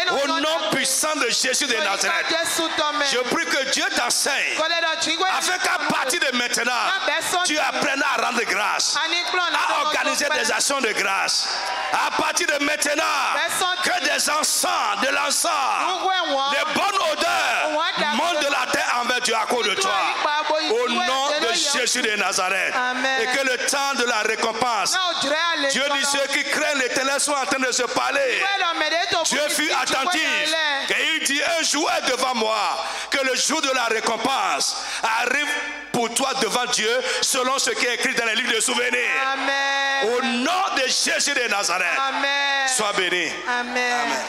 Au nom puissant de Jésus de Nazareth, je prie que Dieu t'enseigne afin qu'à partir de maintenant, tu apprennes à rendre grâce, à organiser des actions de grâce. À partir de maintenant, que des encens, de l'encens, des bonnes odeurs montent de la terre envers Dieu à cause de toi. Au nom de Jésus de Nazareth. Amen. Et que le temps de la récompense, Dieu dit ceux qui craignent l'Éternel sont en train de se parler. Dieu fut attentif et il dit un jour est devant moi, que le jour de la récompense arrive pour toi devant Dieu selon ce qui est écrit dans les livres de souvenirs. Amen. Au nom de Jésus de Nazareth. Amen. Sois béni.
Amen. Amen.